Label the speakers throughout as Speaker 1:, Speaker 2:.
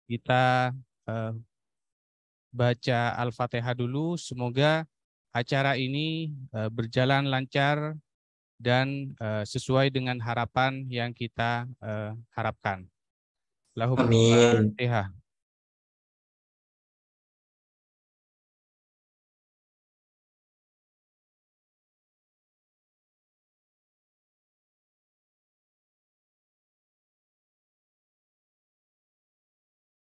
Speaker 1: kita baca Al-Fatihah dulu. Semoga acara ini berjalan lancar dan sesuai dengan harapan yang kita harapkan. Lahumma
Speaker 2: Amin.
Speaker 1: Fatihah.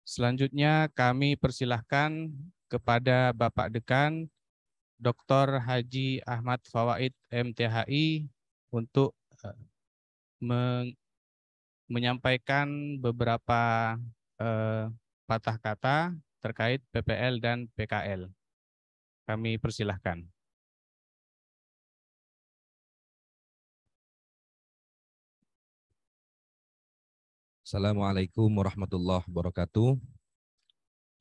Speaker 1: Selanjutnya kami persilahkan kepada Bapak Dekan Dr. Haji Ahmad Fawaid MTHI untuk menyampaikan beberapa patah kata terkait PPL dan PKL. Kami persilahkan.
Speaker 3: Assalamualaikum warahmatullahi wabarakatuh.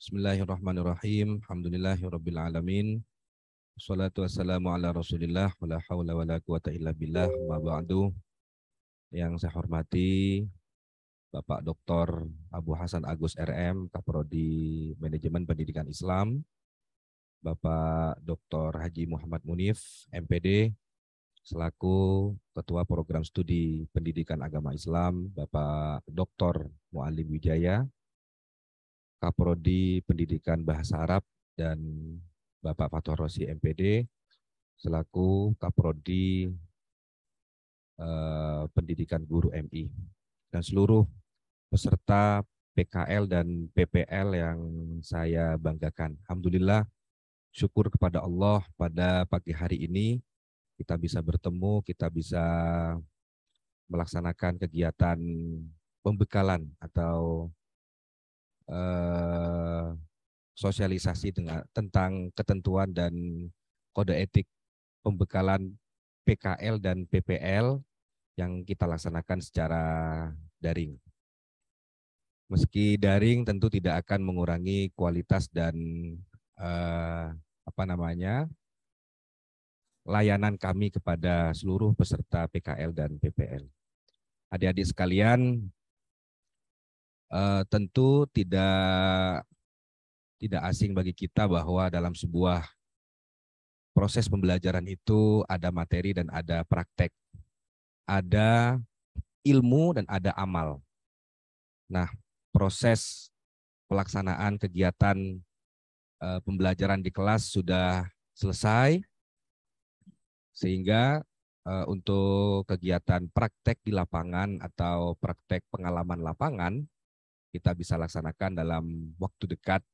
Speaker 3: Bismillahirrahmanirrahim. Alhamdulillahirabbil alamin. Wassalatu wassalamu ala Rasulillah wala haula wala quwata illa billah. Ma ba'du. Yang saya hormati Bapak Dr. Abu Hasan Agus RM, Kaprodi Manajemen Pendidikan Islam, Bapak Dr. Haji Muhammad Munif, MPD, selaku Ketua Program Studi Pendidikan Agama Islam, Bapak Dr. Mu'alim Wijaya, Kaprodi Pendidikan Bahasa Arab, dan Bapak Fathur Rosi MPD, selaku Kaprodi Pendidikan Guru MI, dan seluruh peserta PKL dan PPL yang saya banggakan. Alhamdulillah, syukur kepada Allah pada pagi hari ini kita bisa bertemu, kita bisa melaksanakan kegiatan pembekalan atau sosialisasi tentang ketentuan dan kode etik pembekalan PKL dan PPL yang kita laksanakan secara daring. Meski daring tentu tidak akan mengurangi kualitas dan layanan kami kepada seluruh peserta PKL dan PPL. Adik-adik sekalian, tentu tidak asing bagi kita bahwa dalam sebuah proses pembelajaran itu ada materi dan ada praktek, ada ilmu dan ada amal. Nah, proses pelaksanaan kegiatan pembelajaran di kelas sudah selesai, sehingga untuk kegiatan praktek di lapangan atau praktek pengalaman lapangan kita bisa laksanakan dalam waktu dekat,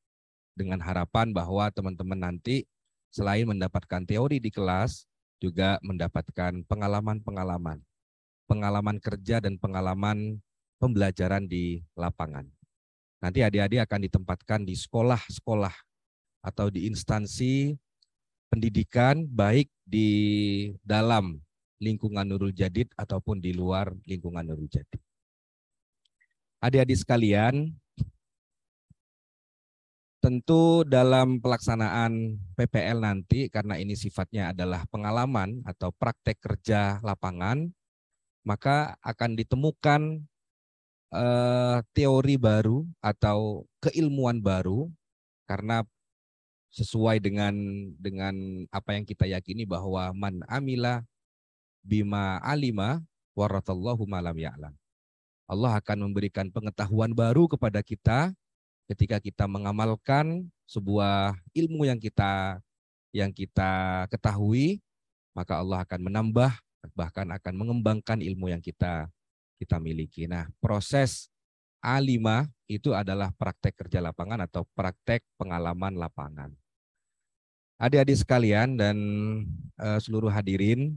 Speaker 3: dengan harapan bahwa teman-teman nanti selain mendapatkan teori di kelas, juga mendapatkan pengalaman kerja dan pengalaman pembelajaran di lapangan. Nanti adik-adik akan ditempatkan di sekolah-sekolah atau di instansi pendidikan, baik di dalam lingkungan Nurul Jadid ataupun di luar lingkungan Nurul Jadid. Adik-adik sekalian, tentu dalam pelaksanaan PPL nanti, karena ini sifatnya adalah pengalaman atau praktek kerja lapangan, maka akan ditemukan teori baru atau keilmuan baru, karena sesuai dengan apa yang kita yakini bahwa man amila bima alima waratallahu malam ya'lam. Allah akan memberikan pengetahuan baru kepada kita ketika kita mengamalkan sebuah ilmu yang kita ketahui, maka Allah akan menambah, bahkan akan mengembangkan ilmu yang kita miliki. Nah, proses A5 itu adalah praktek kerja lapangan atau praktek pengalaman lapangan. Adik-adik sekalian dan seluruh hadirin,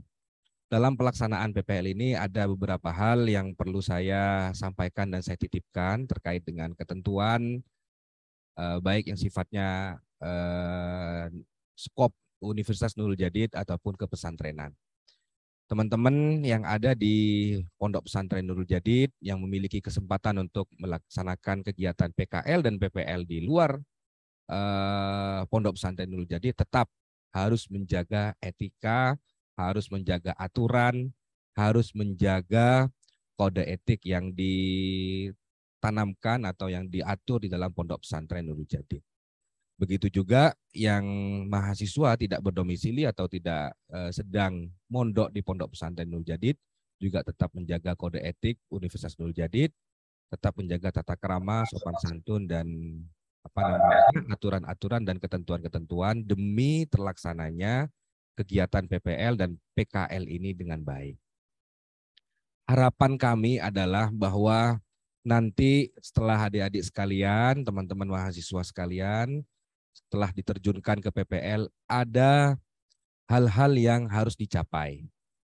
Speaker 3: dalam pelaksanaan PPL ini ada beberapa hal yang perlu saya sampaikan dan saya titipkan terkait dengan ketentuan baik yang sifatnya skop Universitas Nurul Jadid ataupun kepesantrenan. Teman-teman yang ada di Pondok Pesantren Nurul Jadid yang memiliki kesempatan untuk melaksanakan kegiatan PKL dan PPL di luar Pondok Pesantren Nurul Jadid tetap harus menjaga etika, harus menjaga aturan, harus menjaga kode etik yang ditanamkan atau yang diatur di dalam pondok pesantren Nurul Jadid. Begitu juga yang mahasiswa tidak berdomisili atau tidak sedang mondok di pondok pesantren Nurul Jadid juga tetap menjaga kode etik Universitas Nurul Jadid, tetap menjaga tata krama, sopan santun dan aturan-aturan dan ketentuan-ketentuan demi terlaksananya kegiatan PPL dan PKL ini dengan baik. Harapan kami adalah bahwa nanti setelah adik-adik sekalian, teman-teman mahasiswa sekalian, setelah diterjunkan ke PPL, ada hal-hal yang harus dicapai.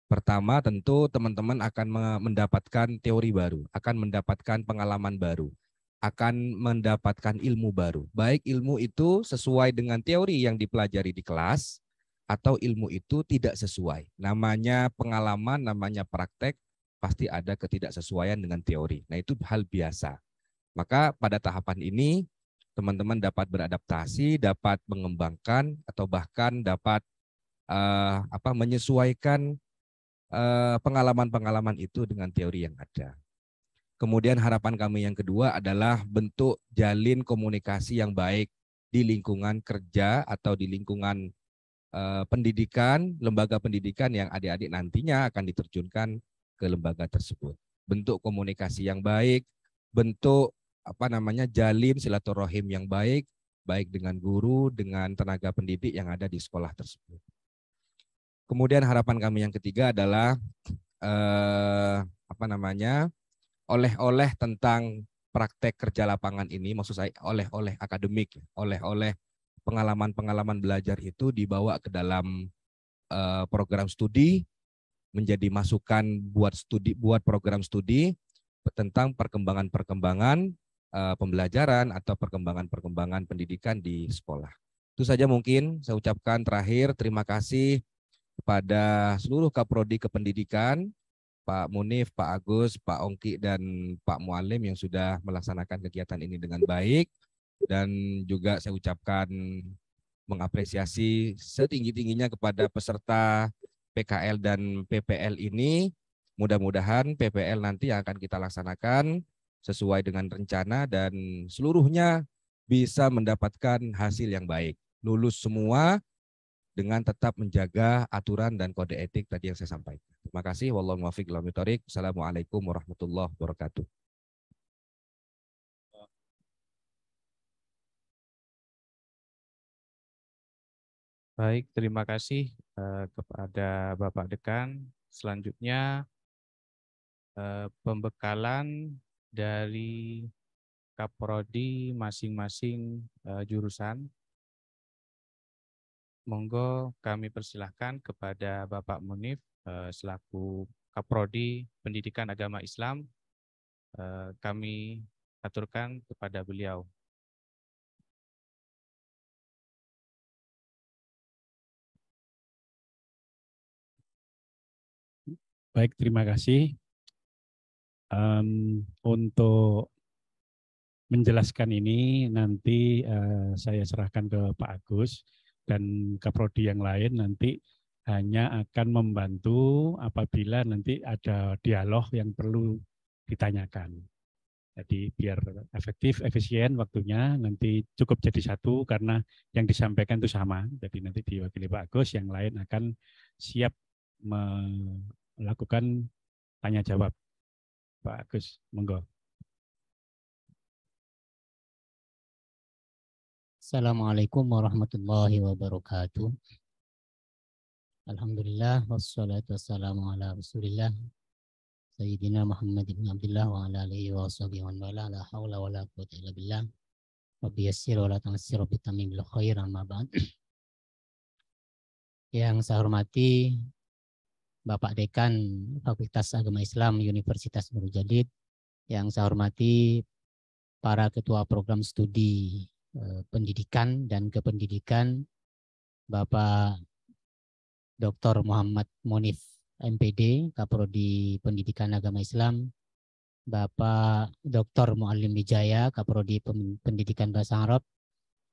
Speaker 3: Pertama, tentu teman-teman akan mendapatkan teori baru, akan mendapatkan pengalaman baru, akan mendapatkan ilmu baru. Baik ilmu itu sesuai dengan teori yang dipelajari di kelas, atau ilmu itu tidak sesuai. Namanya pengalaman, namanya praktek, pasti ada ketidaksesuaian dengan teori. Nah, itu hal biasa. Maka pada tahapan ini, teman-teman dapat beradaptasi, dapat mengembangkan, atau bahkan dapat menyesuaikan pengalaman-pengalaman itu dengan teori yang ada. Kemudian harapan kami yang kedua adalah bentuk jalin komunikasi yang baik di lingkungan kerja atau di lingkungan pendidikan, lembaga pendidikan yang adik-adik nantinya akan diterjunkan ke lembaga tersebut. Bentuk komunikasi yang baik, bentuk jalin silaturahim yang baik, baik dengan guru, dengan tenaga pendidik yang ada di sekolah tersebut. Kemudian harapan kami yang ketiga adalah oleh-oleh tentang praktek kerja lapangan ini, maksud saya oleh-oleh akademik, oleh-oleh pengalaman-pengalaman belajar itu dibawa ke dalam program studi, menjadi masukan buat program studi tentang perkembangan-perkembangan pembelajaran atau perkembangan-perkembangan pendidikan di sekolah. Itu saja mungkin saya ucapkan terakhir, terima kasih kepada seluruh Kaprodi Kependidikan, Pak Munif, Pak Agus, Pak Ongki, dan Pak Mualim yang sudah melaksanakan kegiatan ini dengan baik. Dan juga saya ucapkan mengapresiasi setinggi-tingginya kepada peserta PKL dan PPL ini. Mudah-mudahan PPL nanti akan kita laksanakan sesuai dengan rencana dan seluruhnya bisa mendapatkan hasil yang baik. Lulus semua dengan tetap menjaga aturan dan kode etik tadi yang saya sampaikan. Terima kasih. Wallahu muwaffiq ila aqwamit thoriq. Assalamualaikum warahmatullahi wabarakatuh.
Speaker 1: Baik, terima kasih kepada Bapak Dekan. Selanjutnya pembekalan dari Kaprodi masing-masing jurusan. Monggo kami persilahkan kepada Bapak Munif selaku Kaprodi Pendidikan Agama Islam. Kami aturkan kepada beliau.
Speaker 2: Baik, terima kasih. Untuk menjelaskan ini nanti saya serahkan ke Pak Agus dan Kaprodi yang lain nanti hanya akan membantu apabila nanti ada dialog yang perlu ditanyakan. Jadi biar efektif, efisien waktunya nanti cukup jadi satu karena yang disampaikan itu sama. Jadi nanti diwakili Pak Agus, yang lain akan siap melakukan tanya jawab. Pak Agus, monggo.
Speaker 4: Assalamualaikum warahmatullahi wabarakatuh. Alhamdulillah wassalatu wassalamu ala Rasulillah Sayyidina Muhammad ibn Abdullah wa ala alihi wa sahbihi wa wala la haula wa la quwwata illa billah. Rabbi yassir wa la tu'assir bi tamimil khair amma ba'd. Yang saya hormati Bapak Dekan Fakultas Agama Islam Universitas Nurul Jadid, yang saya hormati para ketua program studi pendidikan dan kependidikan, Bapak Dr. Muhammad Munif MPD, Kaprodi Pendidikan Agama Islam, Bapak Dr. Muallim Wijaya, Kaprodi Pendidikan Bahasa Arab,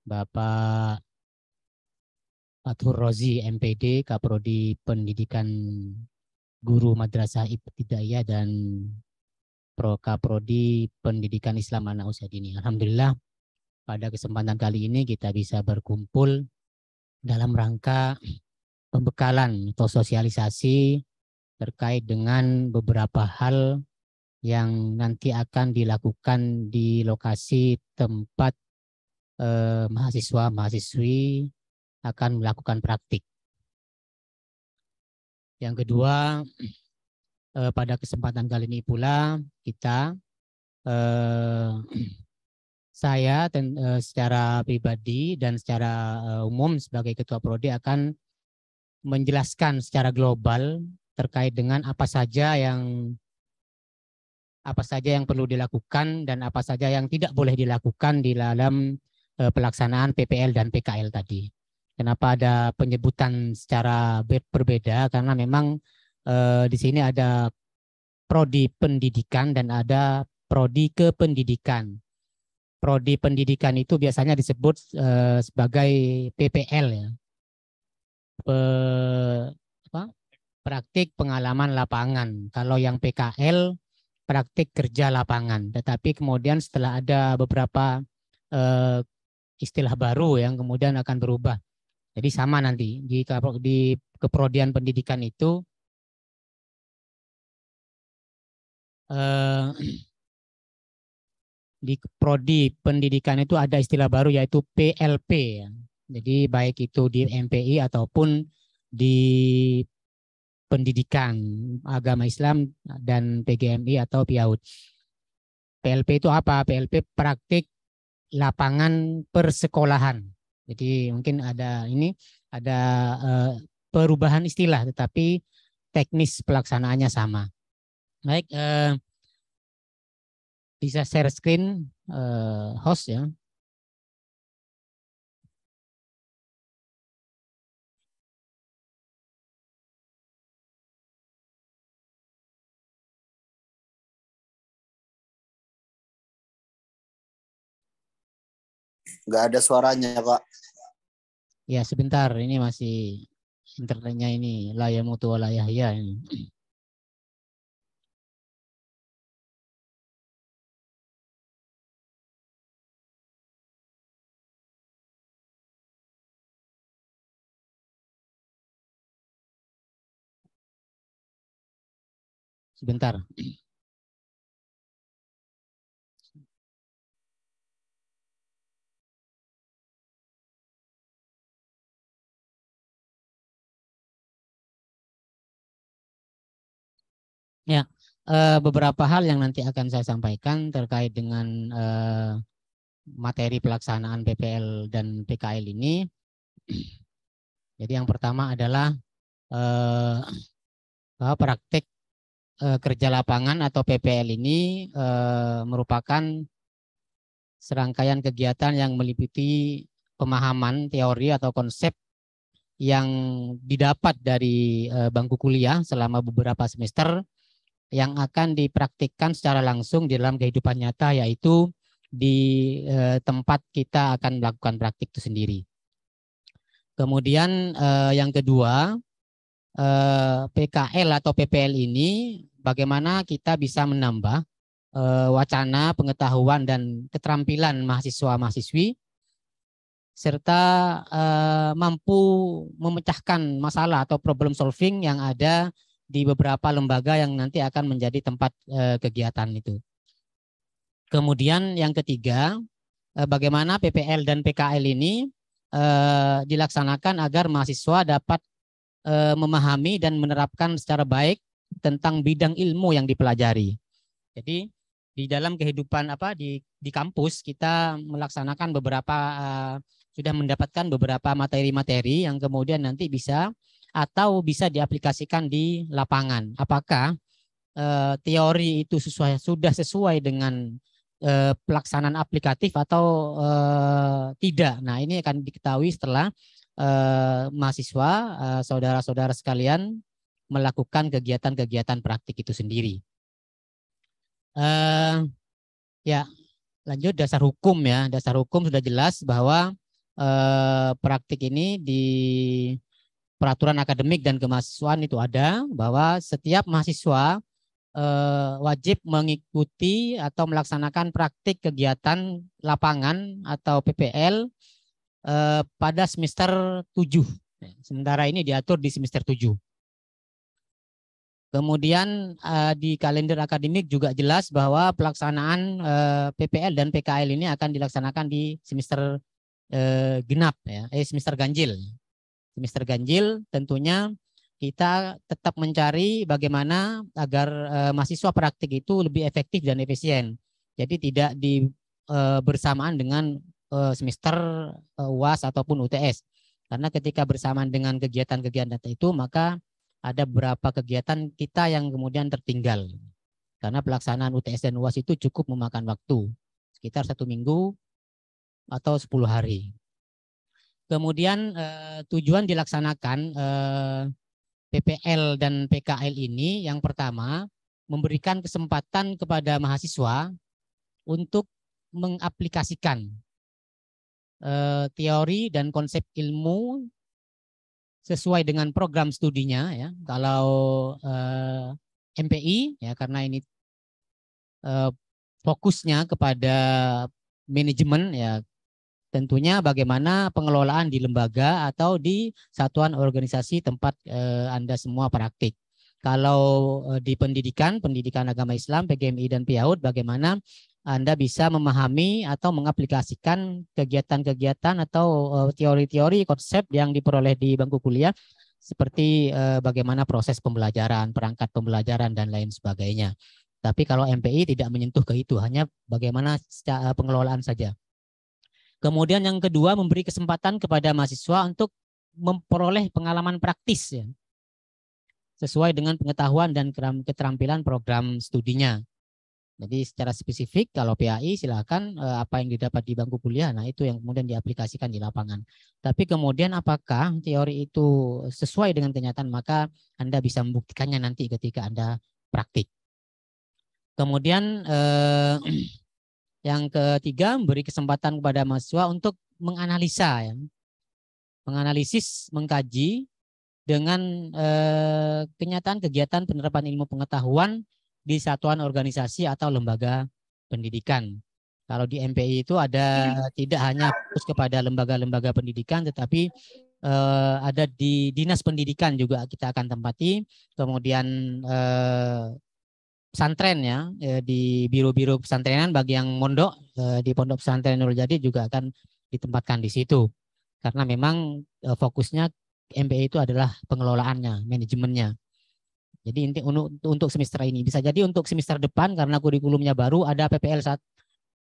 Speaker 4: Bapak Fathur Rozi MPD, Kaprodi Pendidikan Guru Madrasah Ibtidaiyah dan Kaprodi Pendidikan Islam Anak Usia Dini. Alhamdulillah pada kesempatan kali ini kita bisa berkumpul dalam rangka pembekalan atau sosialisasi terkait dengan beberapa hal yang nanti akan dilakukan di lokasi tempat mahasiswa-mahasiswi akan melakukan praktik. Yang kedua, pada kesempatan kali ini pula kita saya secara pribadi dan secara umum sebagai Ketua Prodi akan menjelaskan secara global terkait dengan apa saja yang perlu dilakukan dan apa saja yang tidak boleh dilakukan di dalam pelaksanaan PPL dan PKL tadi. Kenapa ada penyebutan secara berbeda? Karena memang di sini ada prodi pendidikan dan ada prodi kependidikan. Prodi pendidikan itu biasanya disebut sebagai PPL ya. Praktik pengalaman lapangan. Kalau yang PKL praktik kerja lapangan. Tetapi kemudian setelah ada beberapa istilah baru yang kemudian akan berubah. Jadi sama nanti di keprodian pendidikan itu di prodi pendidikan itu ada istilah baru yaitu PLP ya. Jadi baik itu di MPI ataupun di pendidikan agama Islam dan PGMI atau PIAUD. PLP itu apa? PLP praktik lapangan persekolahan. Jadi mungkin ada perubahan istilah tetapi teknis pelaksanaannya sama. Baik, bisa share screen host ya.
Speaker 5: Nggak ada suaranya, Pak.
Speaker 4: Ya, sebentar. Ini masih internetnya ini layamutu wala yahya ini. Sebentar. Ya, beberapa hal yang nanti akan saya sampaikan terkait dengan materi pelaksanaan PPL dan PKL ini. Jadi yang pertama adalah praktik kerja lapangan atau PPL ini merupakan serangkaian kegiatan yang meliputi pemahaman teori atau konsep yang didapat dari bangku kuliah selama beberapa semester yang akan dipraktikkan secara langsung di dalam kehidupan nyata, yaitu di tempat kita akan melakukan praktik itu sendiri. Kemudian yang kedua, PKL atau PPL ini bagaimana kita bisa menambah wacana, pengetahuan, dan keterampilan mahasiswa-mahasiswi serta mampu memecahkan masalah atau problem solving yang ada di beberapa lembaga yang nanti akan menjadi tempat kegiatan itu. Kemudian yang ketiga, bagaimana PPL dan PKL ini dilaksanakan agar mahasiswa dapat memahami dan menerapkan secara baik tentang bidang ilmu yang dipelajari. Jadi di dalam kehidupan di kampus kita melaksanakan beberapa sudah mendapatkan beberapa materi-materi yang kemudian nanti bisa diaplikasikan di lapangan. Apakah teori itu sudah sesuai dengan pelaksanaan aplikatif atau tidak? Nah, ini akan diketahui setelah mahasiswa, saudara-saudara sekalian melakukan kegiatan-kegiatan praktik itu sendiri. Ya, lanjut dasar hukum ya. Dasar hukum sudah jelas bahwa praktik ini di peraturan akademik dan kemahasiswaan itu ada bahwa setiap mahasiswa wajib mengikuti atau melaksanakan praktik kegiatan lapangan atau PPL pada semester 7. Sementara ini diatur di semester 7. Kemudian di kalender akademik juga jelas bahwa pelaksanaan PPL dan PKL ini akan dilaksanakan di semester genap, ya, semester ganjil. Semester ganjil tentunya kita tetap mencari bagaimana agar mahasiswa praktik itu lebih efektif dan efisien. Jadi tidak bersamaan dengan semester UAS ataupun UTS. Karena ketika bersamaan dengan kegiatan-kegiatan itu, maka ada beberapa kegiatan kita yang kemudian tertinggal. Karena pelaksanaan UTS dan UAS itu cukup memakan waktu, sekitar 1 minggu atau 10 hari. Kemudian tujuan dilaksanakan PPL dan PKL ini yang pertama memberikan kesempatan kepada mahasiswa untuk mengaplikasikan teori dan konsep ilmu sesuai dengan program studinya, ya. Kalau MPI, ya, karena ini fokusnya kepada manajemen, ya, tentunya bagaimana pengelolaan di lembaga atau di satuan organisasi tempat Anda semua praktik. Kalau di pendidikan agama Islam, PGMI dan PIAUD, bagaimana Anda bisa memahami atau mengaplikasikan kegiatan-kegiatan atau teori-teori konsep yang diperoleh di bangku kuliah, seperti bagaimana proses pembelajaran, perangkat pembelajaran, dan lain sebagainya. Tapi kalau MPI tidak menyentuh ke itu, hanya bagaimana pengelolaan saja. Kemudian yang kedua, memberi kesempatan kepada mahasiswa untuk memperoleh pengalaman praktis, ya, sesuai dengan pengetahuan dan keterampilan program studinya. Jadi secara spesifik kalau PAI silakan apa yang didapat di bangku kuliah, nah itu yang kemudian diaplikasikan di lapangan. Tapi kemudian apakah teori itu sesuai dengan kenyataan, maka Anda bisa membuktikannya nanti ketika Anda praktik. Kemudian yang ketiga, memberi kesempatan kepada mahasiswa untuk menganalisa, ya, menganalisis, mengkaji dengan kenyataan kegiatan penerapan ilmu pengetahuan di satuan organisasi atau lembaga pendidikan. Kalau di MPI itu ada tidak hanya fokus kepada lembaga-lembaga pendidikan, tetapi ada di dinas pendidikan juga kita akan tempati, kemudian pesantren, ya, di biro-biro pesantrenan bagi yang mondok di Pondok Pesantren Nurul Jadid juga akan ditempatkan di situ. Karena memang fokusnya MPI itu adalah pengelolaannya, manajemennya. Jadi untuk semester ini, bisa jadi untuk semester depan karena kurikulumnya baru ada PKL 1,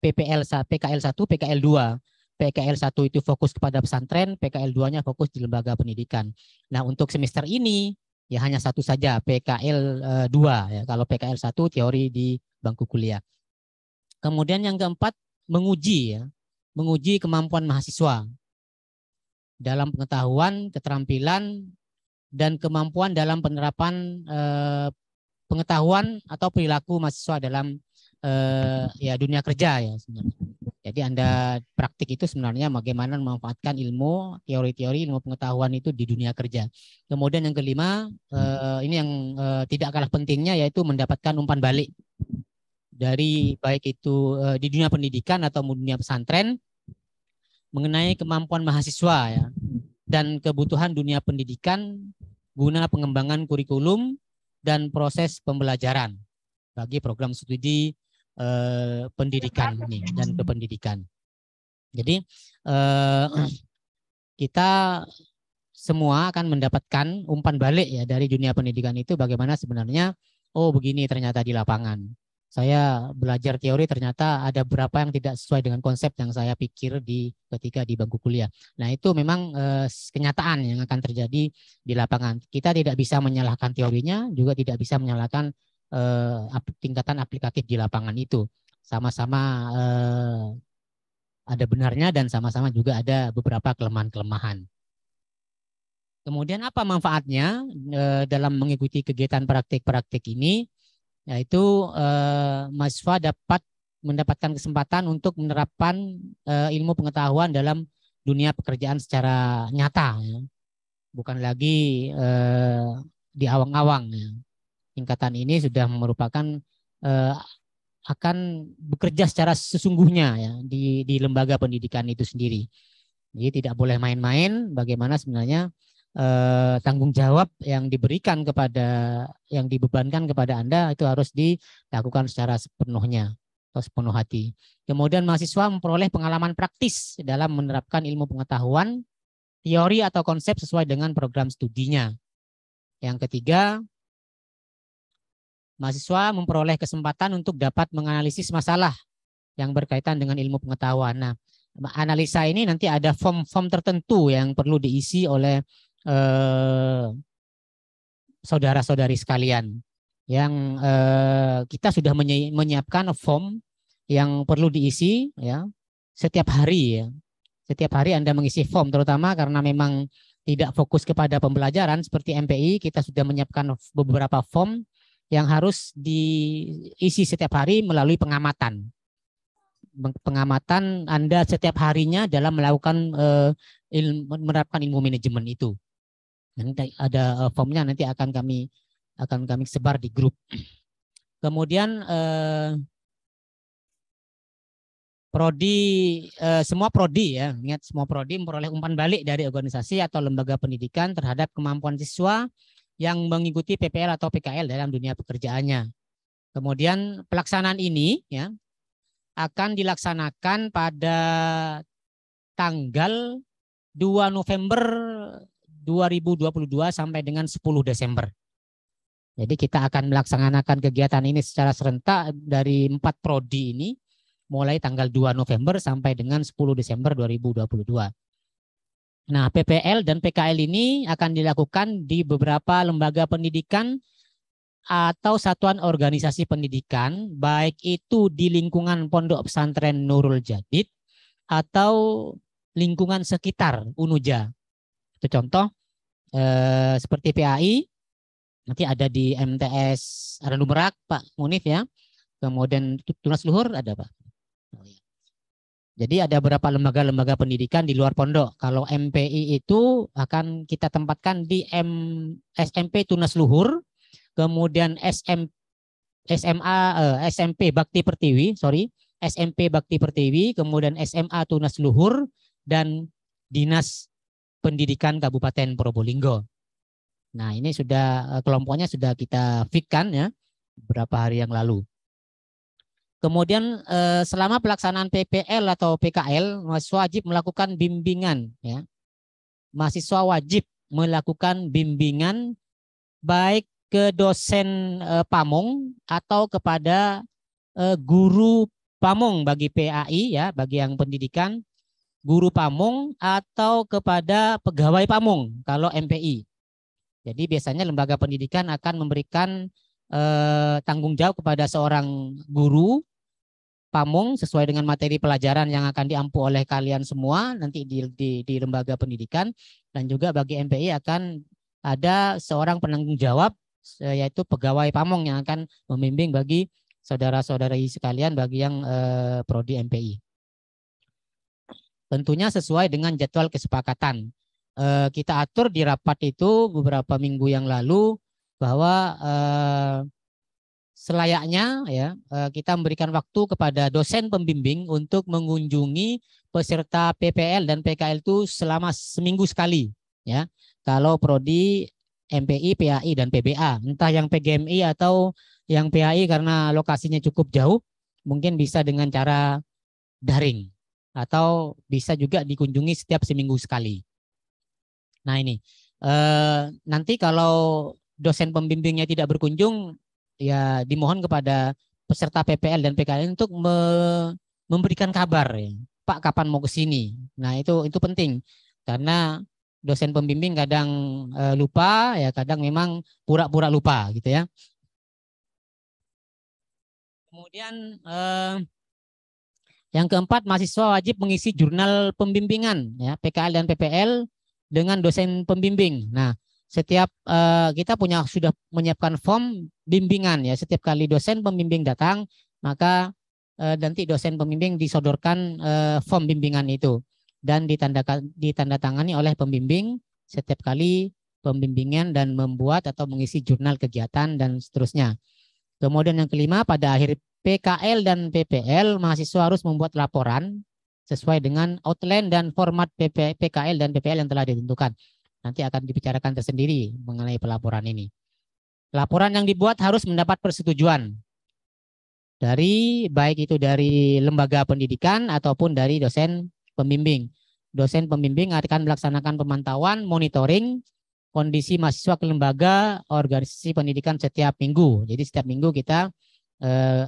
Speaker 4: PKL 2. PKL 1 itu fokus kepada pesantren, PKL 2-nya fokus di lembaga pendidikan. Nah, untuk semester ini ya hanya satu saja, PKL 2, ya. Kalau PKL 1 teori di bangku kuliah. Kemudian yang keempat, menguji, ya. Menguji kemampuan mahasiswa dalam pengetahuan, keterampilan, dan kemampuan dalam penerapan pengetahuan atau perilaku mahasiswa dalam ya dunia kerja, ya, sebenarnya. Jadi Anda praktik itu sebenarnya bagaimana memanfaatkan ilmu, teori-teori, ilmu pengetahuan itu di dunia kerja. Kemudian yang kelima, ini yang tidak kalah pentingnya, yaitu mendapatkan umpan balik dari baik itu di dunia pendidikan atau dunia pesantren mengenai kemampuan mahasiswa, ya, dan kebutuhan dunia pendidikan guna pengembangan kurikulum dan proses pembelajaran bagi program studi pendidikan ini dan kependidikan. Jadi kita semua akan mendapatkan umpan balik, ya, dari dunia pendidikan itu, bagaimana sebenarnya, oh begini ternyata di lapangan. Saya belajar teori ternyata ada beberapa yang tidak sesuai dengan konsep yang saya pikir ketika di bangku kuliah. Nah, itu memang kenyataan yang akan terjadi di lapangan. Kita tidak bisa menyalahkan teorinya, juga tidak bisa menyalahkan tingkatan aplikatif di lapangan itu. Sama-sama ada benarnya dan sama-sama juga ada beberapa kelemahan-kelemahan. Kemudian apa manfaatnya dalam mengikuti kegiatan praktik-praktik ini? Yaitu mahasiswa dapat mendapatkan kesempatan untuk menerapkan ilmu pengetahuan dalam dunia pekerjaan secara nyata, ya. Bukan lagi di awang-awang, ya. tingkatan ini sudah merupakan akan bekerja secara sesungguhnya ya di lembaga pendidikan itu sendiri. Jadi tidak boleh main-main bagaimana sebenarnya tanggung jawab yang diberikan yang dibebankan kepada Anda itu harus dilakukan secara sepenuhnya atau sepenuh hati. Kemudian mahasiswa memperoleh pengalaman praktis dalam menerapkan ilmu pengetahuan, teori atau konsep sesuai dengan program studinya. Yang ketiga, mahasiswa memperoleh kesempatan untuk dapat menganalisis masalah yang berkaitan dengan ilmu pengetahuan. Nah, analisa ini nanti ada form-form tertentu yang perlu diisi oleh saudara-saudari sekalian. Yang kita sudah menyiapkan form yang perlu diisi ya setiap hari ya. Setiap hari Anda mengisi form, terutama karena memang tidak fokus kepada pembelajaran seperti MPI, kita sudah menyiapkan beberapa form yang harus diisi setiap hari melalui pengamatan. Pengamatan Anda setiap harinya dalam melakukan menerapkan ilmu manajemen itu. Nanti ada formnya, nanti akan kami sebar di grup. Kemudian semua prodi ya, ingat semua prodi memperoleh umpan balik dari organisasi atau lembaga pendidikan terhadap kemampuan siswa yang mengikuti PPL atau PKL dalam dunia pekerjaannya. Kemudian pelaksanaan ini ya akan dilaksanakan pada tanggal 2 November 2022 sampai dengan 10 Desember. Jadi kita akan melaksanakan kegiatan ini secara serentak dari 4 prodi ini mulai tanggal 2 November sampai dengan 10 Desember 2022. Nah, PPL dan PKL ini akan dilakukan di beberapa lembaga pendidikan atau satuan organisasi pendidikan, baik itu di lingkungan Pondok Pesantren Nurul Jadid atau lingkungan sekitar Unuja. Itu contoh seperti PAI, nanti ada di MTS Arandu Merak, Pak Munif ya. Kemudian Tunas Luhur ada Pak. Jadi ada beberapa lembaga-lembaga pendidikan di luar pondok. Kalau MPI itu akan kita tempatkan di SMP Tunas Luhur, kemudian SMP Bakti Pertiwi, SMP Bakti Pertiwi, kemudian SMA Tunas Luhur, dan Dinas Pendidikan Kabupaten Probolinggo. Nah, ini sudah kelompoknya sudah kita fitkan ya beberapa hari yang lalu. Kemudian selama pelaksanaan PPL atau PKL, mahasiswa wajib melakukan bimbingan ya. Mahasiswa wajib melakukan bimbingan baik ke dosen pamong atau kepada guru pamong bagi PAI ya, bagi yang pendidikan, guru pamong atau kepada pegawai pamong kalau MPI. Jadi biasanya lembaga pendidikan akan memberikan tanggung jawab kepada seorang guru pamong sesuai dengan materi pelajaran yang akan diampu oleh kalian semua nanti di lembaga pendidikan, dan juga bagi MPI akan ada seorang penanggung jawab yaitu pegawai pamong yang akan membimbing bagi saudara-saudari sekalian bagi yang prodi MPI. Tentunya sesuai dengan jadwal kesepakatan. Kita atur di rapat itu beberapa minggu yang lalu bahwa selayaknya ya kita memberikan waktu kepada dosen pembimbing untuk mengunjungi peserta PPL dan PKL itu selama seminggu sekali ya. Kalau prodi MPI, PAI dan PBA, entah yang PGMI atau yang PAI karena lokasinya cukup jauh, mungkin bisa dengan cara daring atau bisa juga dikunjungi setiap seminggu sekali. Nah ini nanti kalau dosen pembimbingnya tidak berkunjung, ya dimohon kepada peserta PPL dan PKL untuk memberikan kabar ya. Pak kapan mau ke sini. Nah itu penting karena dosen pembimbing kadang lupa ya, kadang memang pura-pura lupa gitu ya. Kemudian yang keempat, mahasiswa wajib mengisi jurnal pembimbingan ya PKL dan PPL dengan dosen pembimbing. Nah setiap kita sudah menyiapkan form bimbingan ya, setiap kali dosen pembimbing datang maka nanti dosen pembimbing disodorkan form bimbingan itu dan ditandatangani oleh pembimbing setiap kali pembimbingan dan membuat atau mengisi jurnal kegiatan dan seterusnya. Kemudian yang kelima, pada akhir PKL dan PPL, mahasiswa harus membuat laporan sesuai dengan outline dan format PKL dan PPL yang telah ditentukan. Nanti akan dibicarakan tersendiri mengenai pelaporan ini. Laporan yang dibuat harus mendapat persetujuan dari baik itu dari lembaga pendidikan ataupun dari dosen pembimbing. Dosen pembimbing akan melaksanakan pemantauan, monitoring kondisi mahasiswa ke lembaga organisasi pendidikan setiap minggu. Jadi setiap minggu kita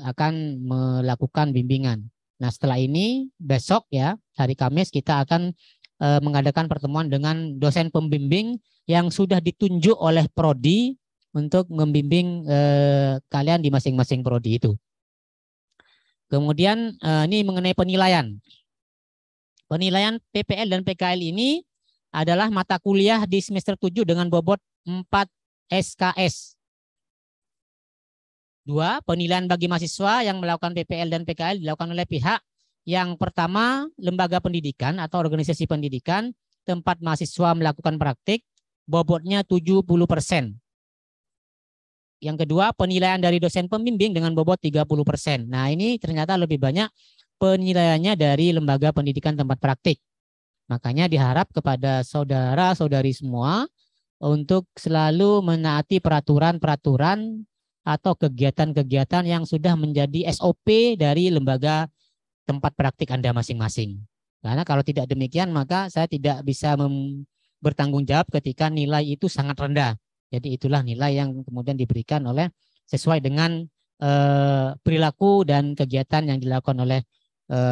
Speaker 4: akan melakukan bimbingan. Nah, setelah ini besok ya, hari Kamis kita akan mengadakan pertemuan dengan dosen pembimbing yang sudah ditunjuk oleh prodi untuk membimbing kalian di masing-masing prodi itu. Kemudian ini mengenai penilaian. Penilaian PPL dan PKL ini adalah mata kuliah di semester 7 dengan bobot 4 SKS. 2. Penilaian bagi mahasiswa yang melakukan PPL dan PKL dilakukan oleh pihak yang pertama, lembaga pendidikan atau organisasi pendidikan tempat mahasiswa melakukan praktik, bobotnya 70%. Yang kedua, penilaian dari dosen pembimbing dengan bobot 30%. Nah, ini ternyata lebih banyak penilaiannya dari lembaga pendidikan tempat praktik. Makanya diharap kepada saudara-saudari semua untuk selalu menaati peraturan-peraturan atau kegiatan-kegiatan yang sudah menjadi SOP dari lembaga tempat praktik Anda masing-masing. Karena kalau tidak demikian maka saya tidak bisa bertanggung jawab ketika nilai itu sangat rendah. Jadi itulah nilai yang kemudian diberikan oleh sesuai dengan perilaku dan kegiatan yang dilakukan oleh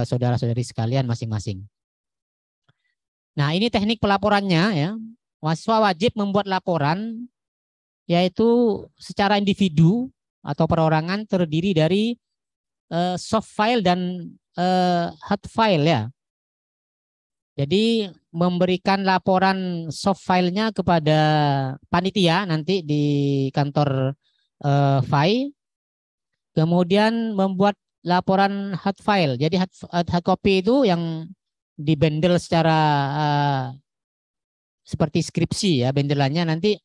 Speaker 4: saudara-saudari sekalian masing-masing. Nah, ini teknik pelaporannya ya. Mahasiswa wajib membuat laporan yaitu secara individu atau perorangan terdiri dari soft file dan hard file ya. Jadi memberikan laporan soft filenya kepada panitia nanti di kantor FAI. Kemudian membuat laporan hard file. Jadi hard copy itu yang dibendel secara seperti skripsi ya, bendelannya nanti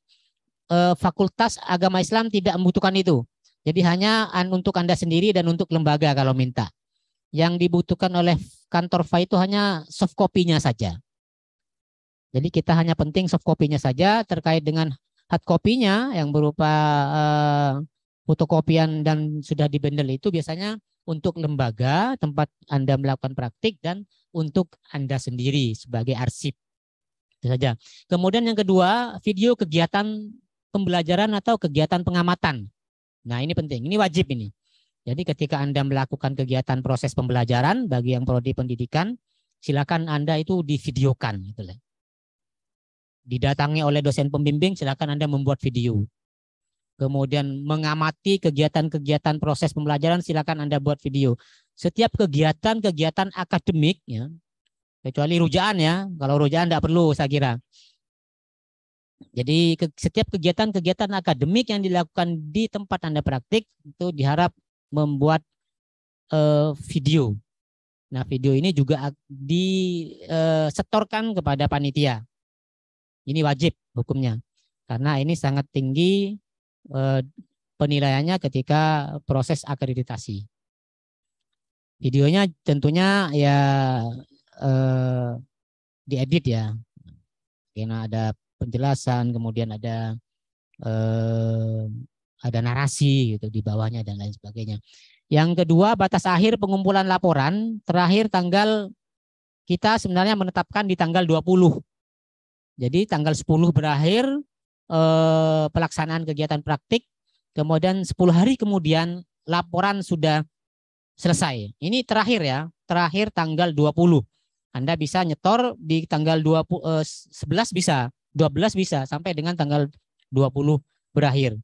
Speaker 4: Fakultas Agama Islam tidak membutuhkan itu. Jadi hanya untuk Anda sendiri dan untuk lembaga kalau minta. Yang dibutuhkan oleh kantor FAI itu hanya soft copy-nya saja. Jadi kita hanya penting soft copy-nya saja. Terkait dengan hard copy-nya yang berupa fotokopian dan sudah dibendel itu biasanya untuk lembaga tempat Anda melakukan praktik dan untuk Anda sendiri sebagai arsip. Itu saja. Kemudian yang kedua, video kegiatan pembelajaran atau kegiatan pengamatan. Nah, ini penting, ini wajib ini. Jadi ketika Anda melakukan kegiatan proses pembelajaran bagi yang prodi pendidikan, silakan Anda itu divideokan. Didatangi oleh dosen pembimbing, silakan Anda membuat video. Kemudian mengamati kegiatan-kegiatan proses pembelajaran, silakan Anda buat video. Setiap kegiatan-kegiatan akademik, ya, kecuali rujaan ya, kalau rujaan tidak perlu saya kira. Jadi setiap kegiatan-kegiatan akademik yang dilakukan di tempat Anda praktik itu diharap membuat video. Nah, video ini juga disetorkan kepada panitia. Ini wajib hukumnya, karena ini sangat tinggi penilaiannya ketika proses akreditasi. Videonya tentunya ya diedit ya, karena ada penjelasan, kemudian ada narasi gitu di bawahnya dan lain sebagainya. Yang kedua, batas akhir pengumpulan laporan terakhir kita sebenarnya menetapkan di tanggal 20. Jadi tanggal 10 berakhir pelaksanaan kegiatan praktik, kemudian 10 hari kemudian laporan sudah selesai. Ini terakhir ya, terakhir tanggal 20. Anda bisa nyetor di tanggal 11 bisa, 12 bisa, sampai dengan tanggal 20 berakhir.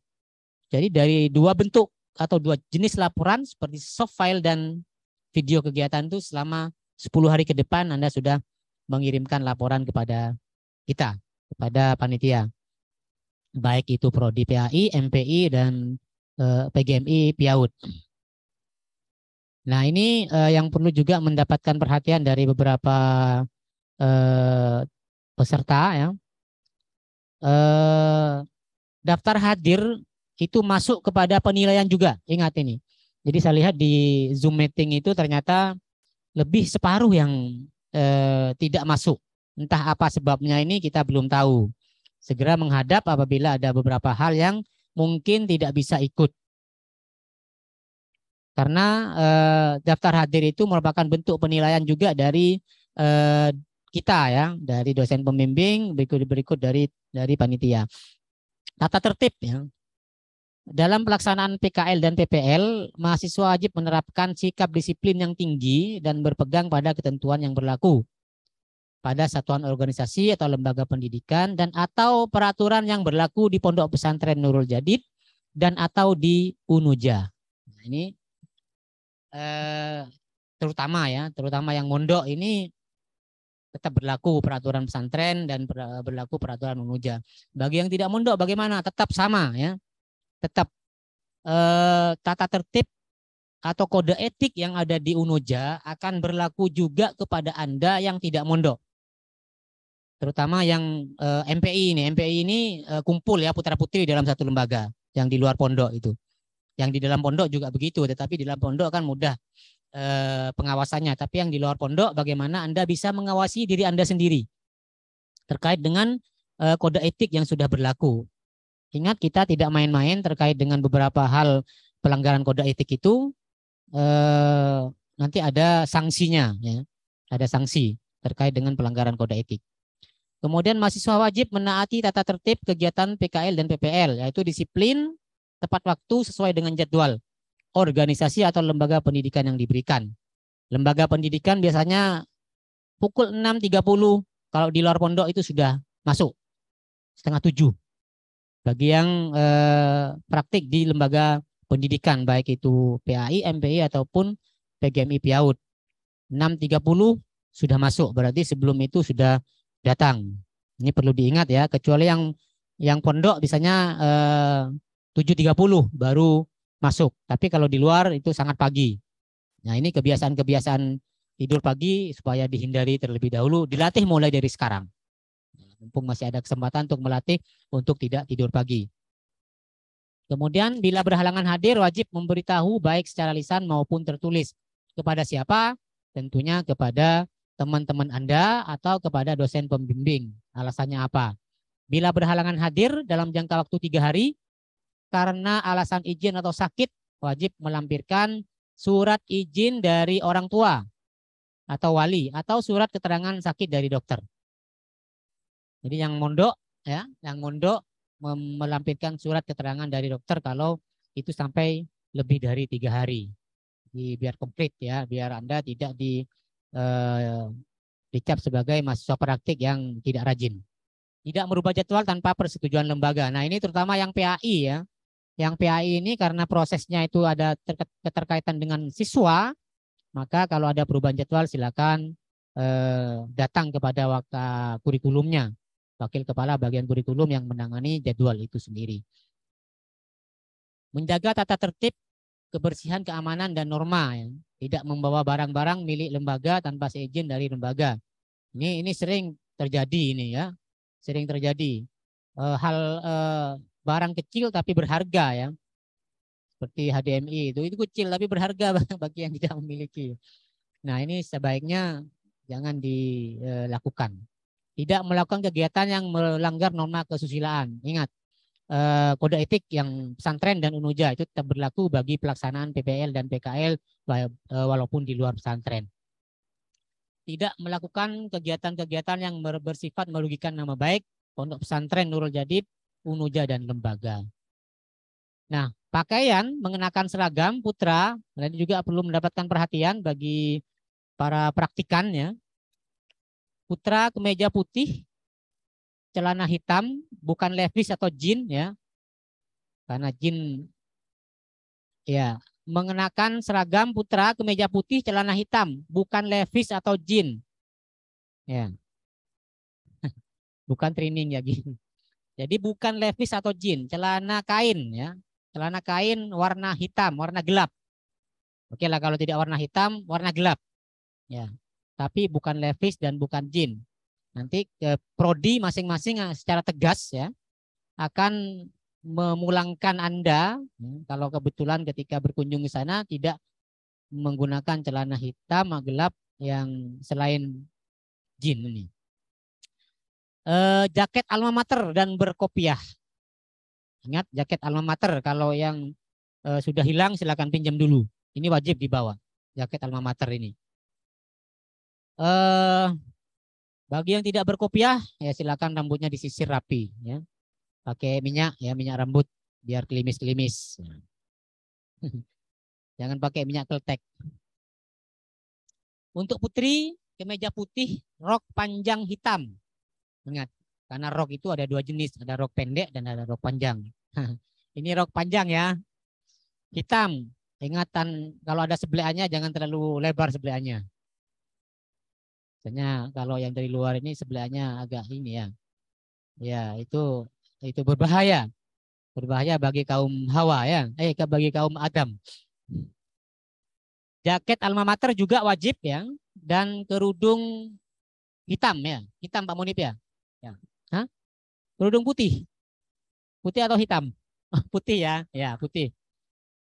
Speaker 4: Jadi dari dua bentuk atau dua jenis laporan seperti soft file dan video kegiatan itu selama 10 hari ke depan Anda sudah mengirimkan laporan kepada kita, kepada panitia. Baik itu Prodi PAI, MPI, dan PGMI PIAUD. Nah, ini yang perlu juga mendapatkan perhatian dari beberapa peserta ya. daftar hadir itu masuk kepada penilaian juga. Ingat ini. Jadi saya lihat di Zoom meeting itu ternyata lebih separuh yang tidak masuk. Entah apa sebabnya ini kita belum tahu. Segera menghadap apabila ada beberapa hal yang mungkin tidak bisa ikut. Karena daftar hadir itu merupakan bentuk penilaian juga dari kita ya, dari dosen pembimbing, berikut dari panitia. Tata tertib ya. Dalam pelaksanaan PKL dan PPL, mahasiswa wajib menerapkan sikap disiplin yang tinggi dan berpegang pada ketentuan yang berlaku pada satuan organisasi atau lembaga pendidikan dan atau peraturan yang berlaku di Pondok Pesantren Nurul Jadid dan atau di UNUJA. Nah, ini terutama yang mondok ini tetap berlaku peraturan pesantren dan berlaku peraturan UNUJA. Bagi yang tidak mondok bagaimana? Tetap sama ya. Tetap tata tertib atau kode etik yang ada di UNUJA akan berlaku juga kepada Anda yang tidak mondok. Terutama yang MPI ini. MPI ini kumpul ya putra-putri dalam satu lembaga yang di luar pondok itu. Yang di dalam pondok juga begitu, tetapi di dalam pondok kan mudah pengawasannya. Tapi yang di luar pondok bagaimana Anda bisa mengawasi diri Anda sendiri terkait dengan kode etik yang sudah berlaku. Ingat kita tidak main-main terkait dengan beberapa hal pelanggaran kode etik itu, nanti ada sanksinya ya. Ada sanksi terkait dengan pelanggaran kode etik. Kemudian mahasiswa wajib menaati tata tertib kegiatan PKL dan PPL, yaitu disiplin, tepat waktu sesuai dengan jadwal organisasi atau lembaga pendidikan yang diberikan. Lembaga pendidikan biasanya pukul 6.30, kalau di luar pondok itu sudah masuk 6:30. Bagi yang praktik di lembaga pendidikan, baik itu PAI, MPI ataupun PGMI PIAUD, 6.30 sudah masuk, berarti sebelum itu sudah datang. Ini perlu diingat ya, kecuali yang pondok biasanya 7.30 baru masuk. Tapi kalau di luar itu sangat pagi. Nah ini kebiasaan-kebiasaan tidur pagi supaya dihindari terlebih dahulu, dilatih mulai dari sekarang. Mumpung masih ada kesempatan untuk melatih untuk tidak tidur pagi. Kemudian bila berhalangan hadir wajib memberitahu baik secara lisan maupun tertulis. Kepada siapa? Tentunya kepada teman-teman Anda atau kepada dosen pembimbing. Alasannya apa? Bila berhalangan hadir dalam jangka waktu 3 hari karena alasan izin atau sakit, wajib melampirkan surat izin dari orang tua atau wali atau surat keterangan sakit dari dokter. Jadi yang mondok ya, yang mondok melampirkan surat keterangan dari dokter kalau itu sampai lebih dari 3 hari. Jadi biar komplit ya, biar Anda tidak dicap sebagai mahasiswa praktik yang tidak rajin. Tidak merubah jadwal tanpa persetujuan lembaga. Nah ini terutama yang PAI ya. Yang PAI ini karena prosesnya itu ada keterkaitan dengan siswa, maka kalau ada perubahan jadwal silakan datang kepada kurikulumnya. Wakil Kepala Bagian Kurikulum yang menangani jadwal itu sendiri. Menjaga tata tertib, kebersihan, keamanan, dan norma. Ya. Tidak membawa barang-barang milik lembaga tanpa seizin dari lembaga. Ini sering terjadi ini ya. Sering terjadi. Barang kecil tapi berharga ya. Seperti HDMI itu kecil tapi berharga bagi yang tidak memiliki. Nah ini sebaiknya jangan dilakukan. Tidak melakukan kegiatan yang melanggar norma kesusilaan. Ingat, kode etik yang pesantren dan UNUJA itu tetap berlaku bagi pelaksanaan PPL dan PKL walaupun di luar pesantren. Tidak melakukan kegiatan-kegiatan yang bersifat merugikan nama baik Pondok Pesantren Nurul Jadid, UNUJA dan lembaga. Nah, pakaian mengenakan seragam putra dan juga perlu mendapatkan perhatian bagi para praktikannya. Putra kemeja putih, celana hitam, bukan levis atau jean ya. Karena jean ya, mengenakan seragam putra kemeja putih, celana hitam, bukan levis atau jean. Ya. Bukan training ya gini. Jadi bukan levis atau jean, celana kain ya. Celana kain warna hitam, warna gelap. Oke lah kalau tidak warna hitam, warna gelap. Ya. Tapi bukan levis dan bukan jean. Nanti prodi masing-masing secara tegas ya akan memulangkan Anda kalau kebetulan ketika berkunjung ke sana tidak menggunakan celana hitam gelap yang selain jin ini. Jaket alma mater dan berkopiah. Ingat jaket alma mater, kalau yang sudah hilang silakan pinjam dulu. Ini wajib dibawa jaket alma mater ini. Bagi yang tidak berkopiah ya silakan rambutnya disisir rapi ya. Pakai minyak ya, minyak rambut biar kelimis-kelimis. Jangan pakai minyak keltek. Untuk putri kemeja putih, rok panjang hitam. Ingat, karena rok itu ada dua jenis, ada rok pendek dan ada rok panjang. Ini rok panjang ya, hitam. Ingatan kalau ada sebelahannya jangan terlalu lebar sebelahannya. Misalnya kalau yang dari luar ini sebelahannya agak ini ya, ya itu berbahaya, berbahaya bagi kaum Hawa ya, bagi kaum Adam. Jaket alma mater juga wajib ya, dan kerudung hitam ya, hitam Pak Munib ya. Hah? Kerudung putih. Putih atau hitam? Putih ya. Ya, putih.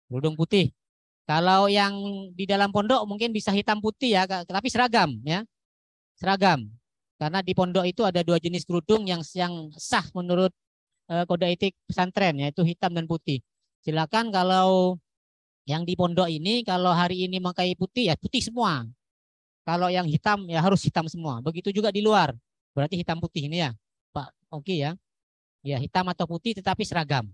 Speaker 4: Kerudung putih. Kalau yang di dalam pondok mungkin bisa hitam putih ya, tapi seragam ya. Seragam. Karena di pondok itu ada dua jenis kerudung yang sah menurut kode etik pesantren, yaitu hitam dan putih. Silakan kalau yang di pondok ini kalau hari ini memakai putih ya putih semua. Kalau yang hitam ya harus hitam semua. Begitu juga di luar. Berarti hitam putih ini ya. Pak Oki ya. Ya, hitam atau putih tetapi seragam.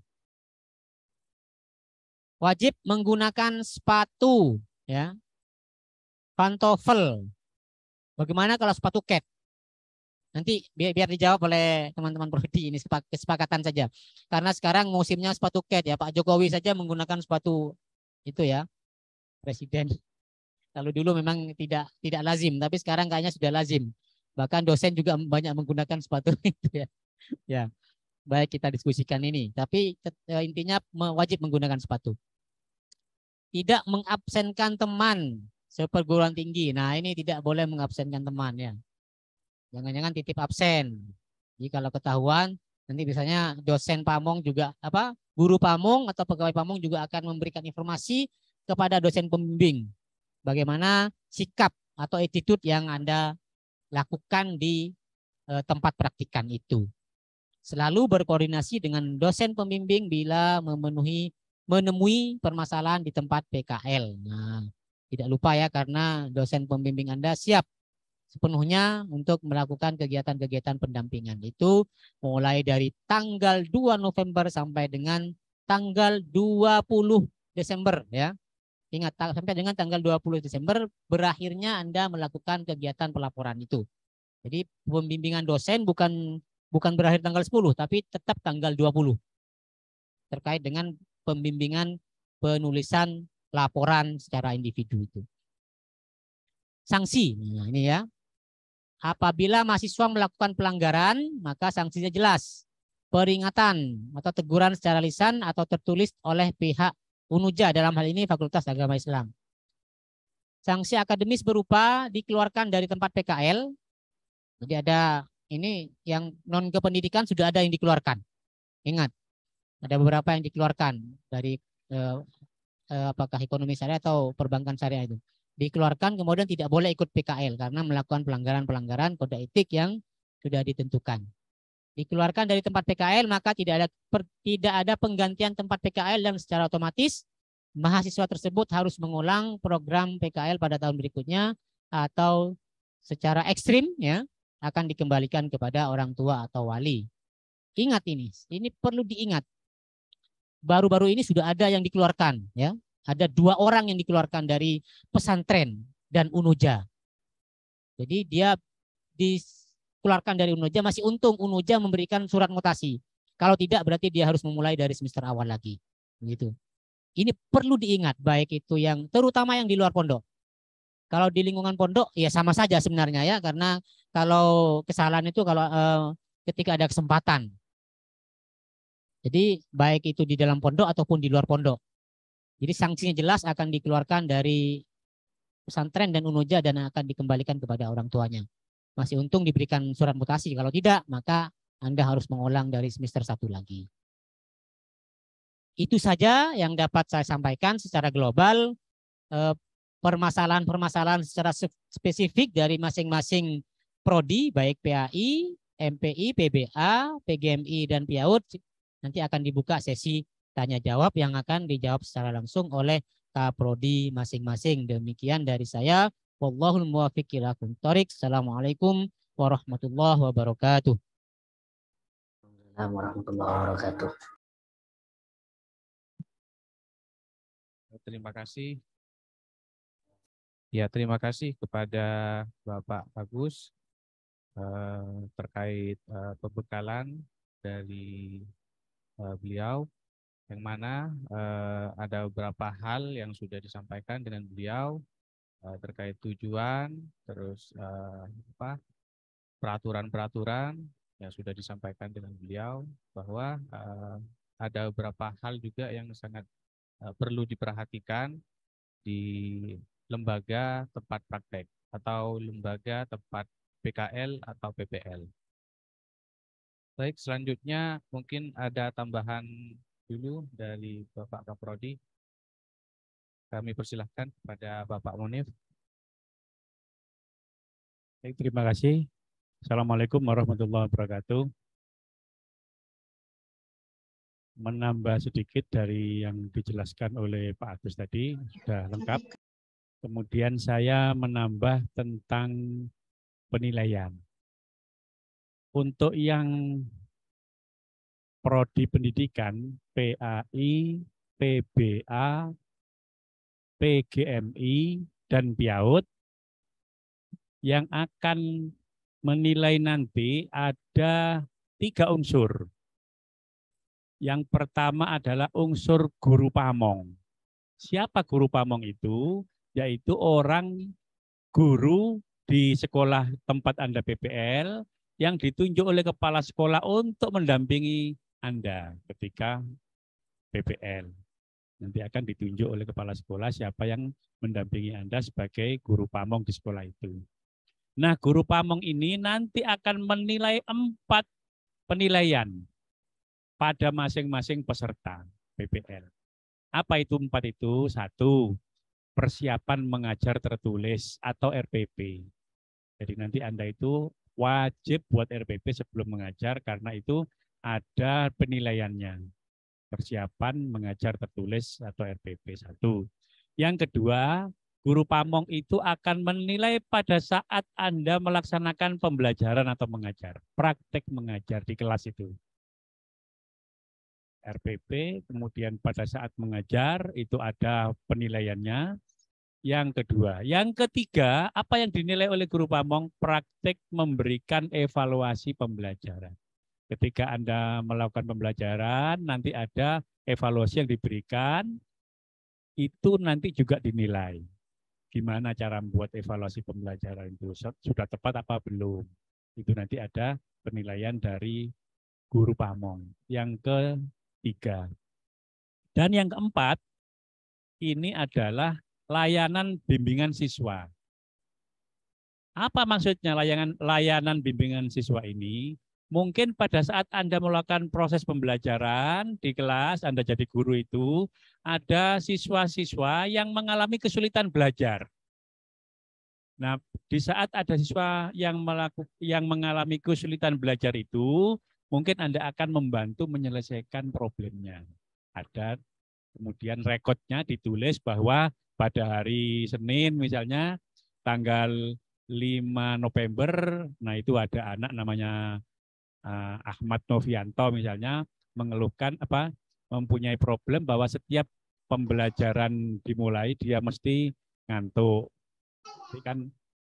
Speaker 4: Wajib menggunakan sepatu ya. Pantofel. Bagaimana kalau sepatu cat? Nanti biar dijawab oleh teman-teman prodi, ini kesepakatan saja. Karena sekarang musimnya sepatu cat ya. Pak Jokowi saja menggunakan sepatu itu ya. Presiden. Kalau dulu memang tidak lazim, tapi sekarang kayaknya sudah lazim. Bahkan dosen juga banyak menggunakan sepatu itu ya. Ya, baik kita diskusikan ini. Tapi intinya wajib menggunakan sepatu. Tidak mengabsenkan teman seperguruan tinggi. Nah ini tidak boleh mengabsenkan teman ya. Jangan-jangan titip absen. Jadi kalau ketahuan nanti biasanya dosen pamong juga guru pamong atau pegawai pamong juga akan memberikan informasi kepada dosen pembimbing. Bagaimana sikap atau attitude yang Anda lakukan di tempat praktikan itu. Selalu berkoordinasi dengan dosen pembimbing bila menemui permasalahan di tempat PKL. Nah, tidak lupa ya karena dosen pembimbing Anda siap sepenuhnya untuk melakukan kegiatan-kegiatan pendampingan itu mulai dari tanggal 2 November sampai dengan tanggal 20 Desember ya. Ingat sampai dengan tanggal 20 Desember berakhirnya Anda melakukan kegiatan pelaporan itu. Jadi pembimbingan dosen bukan berakhir tanggal 10 tapi tetap tanggal 20. Terkait dengan pembimbingan penulisan laporan secara individu itu. Sanksi. Nah, ini ya. Apabila mahasiswa melakukan pelanggaran, maka sanksinya jelas. Peringatan atau teguran secara lisan atau tertulis oleh pihak UNUJA, dalam hal ini Fakultas Agama Islam. Sanksi akademis berupa dikeluarkan dari tempat PKL. Jadi ada ini yang non kependidikan sudah ada yang dikeluarkan. Ingat, ada beberapa yang dikeluarkan dari apakah ekonomi syariah atau perbankan syariah itu. Dikeluarkan kemudian tidak boleh ikut PKL karena melakukan pelanggaran-pelanggaran kode etik yang sudah ditentukan. Dikeluarkan dari tempat PKL maka tidak ada penggantian tempat PKL dan secara otomatis mahasiswa tersebut harus mengulang program PKL pada tahun berikutnya atau secara ekstrim ya akan dikembalikan kepada orang tua atau wali. Ingat ini perlu diingat. Baru-baru ini sudah ada yang dikeluarkan ya. Ada 2 orang yang dikeluarkan dari pesantren dan UNUJA. Jadi dia dikeluarkan dari UNUJA, masih untung UNUJA memberikan surat mutasi. Kalau tidak berarti dia harus memulai dari semester awal lagi. Begitu. Ini perlu diingat baik itu yang terutama yang di luar pondok. Kalau di lingkungan pondok ya sama saja sebenarnya ya karena kalau kesalahan itu kalau ketika ada kesempatan. Jadi baik itu di dalam pondok ataupun di luar pondok. Jadi sanksinya jelas akan dikeluarkan dari pesantren dan UNUJA dan akan dikembalikan kepada orang tuanya. masih untung diberikan surat mutasi. Kalau tidak, maka Anda harus mengulang dari semester 1 lagi. Itu saja yang dapat saya sampaikan secara global, permasalahan-permasalahan secara spesifik dari masing-masing prodi, baik PAI, MPI, PBA, PGMI, dan PIAUD. Nanti akan dibuka sesi tanya jawab yang akan dijawab secara langsung oleh kaprodi masing-masing. Demikian dari saya. Wallahul muwaffiq ila aqwamit thoriq. Assalamualaikum warahmatullahi wabarakatuh.
Speaker 5: Assalamualaikum warahmatullahi wabarakatuh.
Speaker 1: Terima kasih. Ya, terima kasih kepada Bapak Agus terkait pembekalan dari beliau, yang mana ada beberapa hal yang sudah disampaikan dengan beliau terkait tujuan, terus peraturan-peraturan yang sudah disampaikan dengan beliau, bahwa ada beberapa hal juga yang sangat perlu diperhatikan di lembaga tempat praktek atau lembaga tempat PKL atau PPL. Baik, selanjutnya mungkin ada tambahan dulu dari Bapak Kaprodi. Kami persilahkan kepada Bapak Munif.
Speaker 2: Baik, terima kasih. Assalamualaikum warahmatullahi wabarakatuh. Menambah sedikit dari yang dijelaskan oleh Pak Agus tadi, sudah lengkap. Kemudian saya menambah tentang penilaian. Untuk yang prodi pendidikan, PAI, PBA, PGMI, dan PIAUD, yang akan menilai nanti ada 3 unsur. Yang pertama adalah unsur guru pamong. Siapa guru pamong itu? Yaitu orang guru di sekolah tempat Anda PPL yang ditunjuk oleh kepala sekolah untuk mendampingi Anda ketika PPL. Nanti akan ditunjuk oleh kepala sekolah siapa yang mendampingi Anda sebagai guru pamong di sekolah itu. Nah, guru pamong ini nanti akan menilai 4 penilaian pada masing-masing peserta PPL. Apa itu 4 itu? 1, persiapan mengajar tertulis atau RPP. Jadi nanti Anda itu wajib buat RPP sebelum mengajar karena itu ada penilaiannya. Persiapan mengajar tertulis atau RPP 1. Yang kedua, guru pamong itu akan menilai pada saat Anda melaksanakan pembelajaran atau mengajar, praktek mengajar di kelas itu. RPP, kemudian pada saat mengajar itu ada penilaiannya. Yang kedua. Yang ketiga, apa yang dinilai oleh guru pamong? Praktek memberikan evaluasi pembelajaran. Ketika Anda melakukan pembelajaran, nanti ada evaluasi yang diberikan, itu nanti juga dinilai. Gimana cara membuat evaluasi pembelajaran itu? Sudah tepat apa belum? Itu nanti ada penilaian dari guru pamong. Yang ketiga. Dan yang keempat, ini adalah layanan bimbingan siswa. Apa maksudnya layanan bimbingan siswa ini? Mungkin pada saat Anda melakukan proses pembelajaran di kelas, Anda jadi guru itu, ada siswa-siswa yang mengalami kesulitan belajar. Nah, di saat ada siswa yang mengalami kesulitan belajar itu, mungkin Anda akan membantu menyelesaikan problemnya. Ada kemudian rekodnya ditulis bahwa pada hari Senin misalnya tanggal 5 November, nah itu ada anak namanya Ahmad Novianto misalnya mengeluhkan mempunyai problem bahwa setiap pembelajaran dimulai dia mesti ngantuk. Jadi kan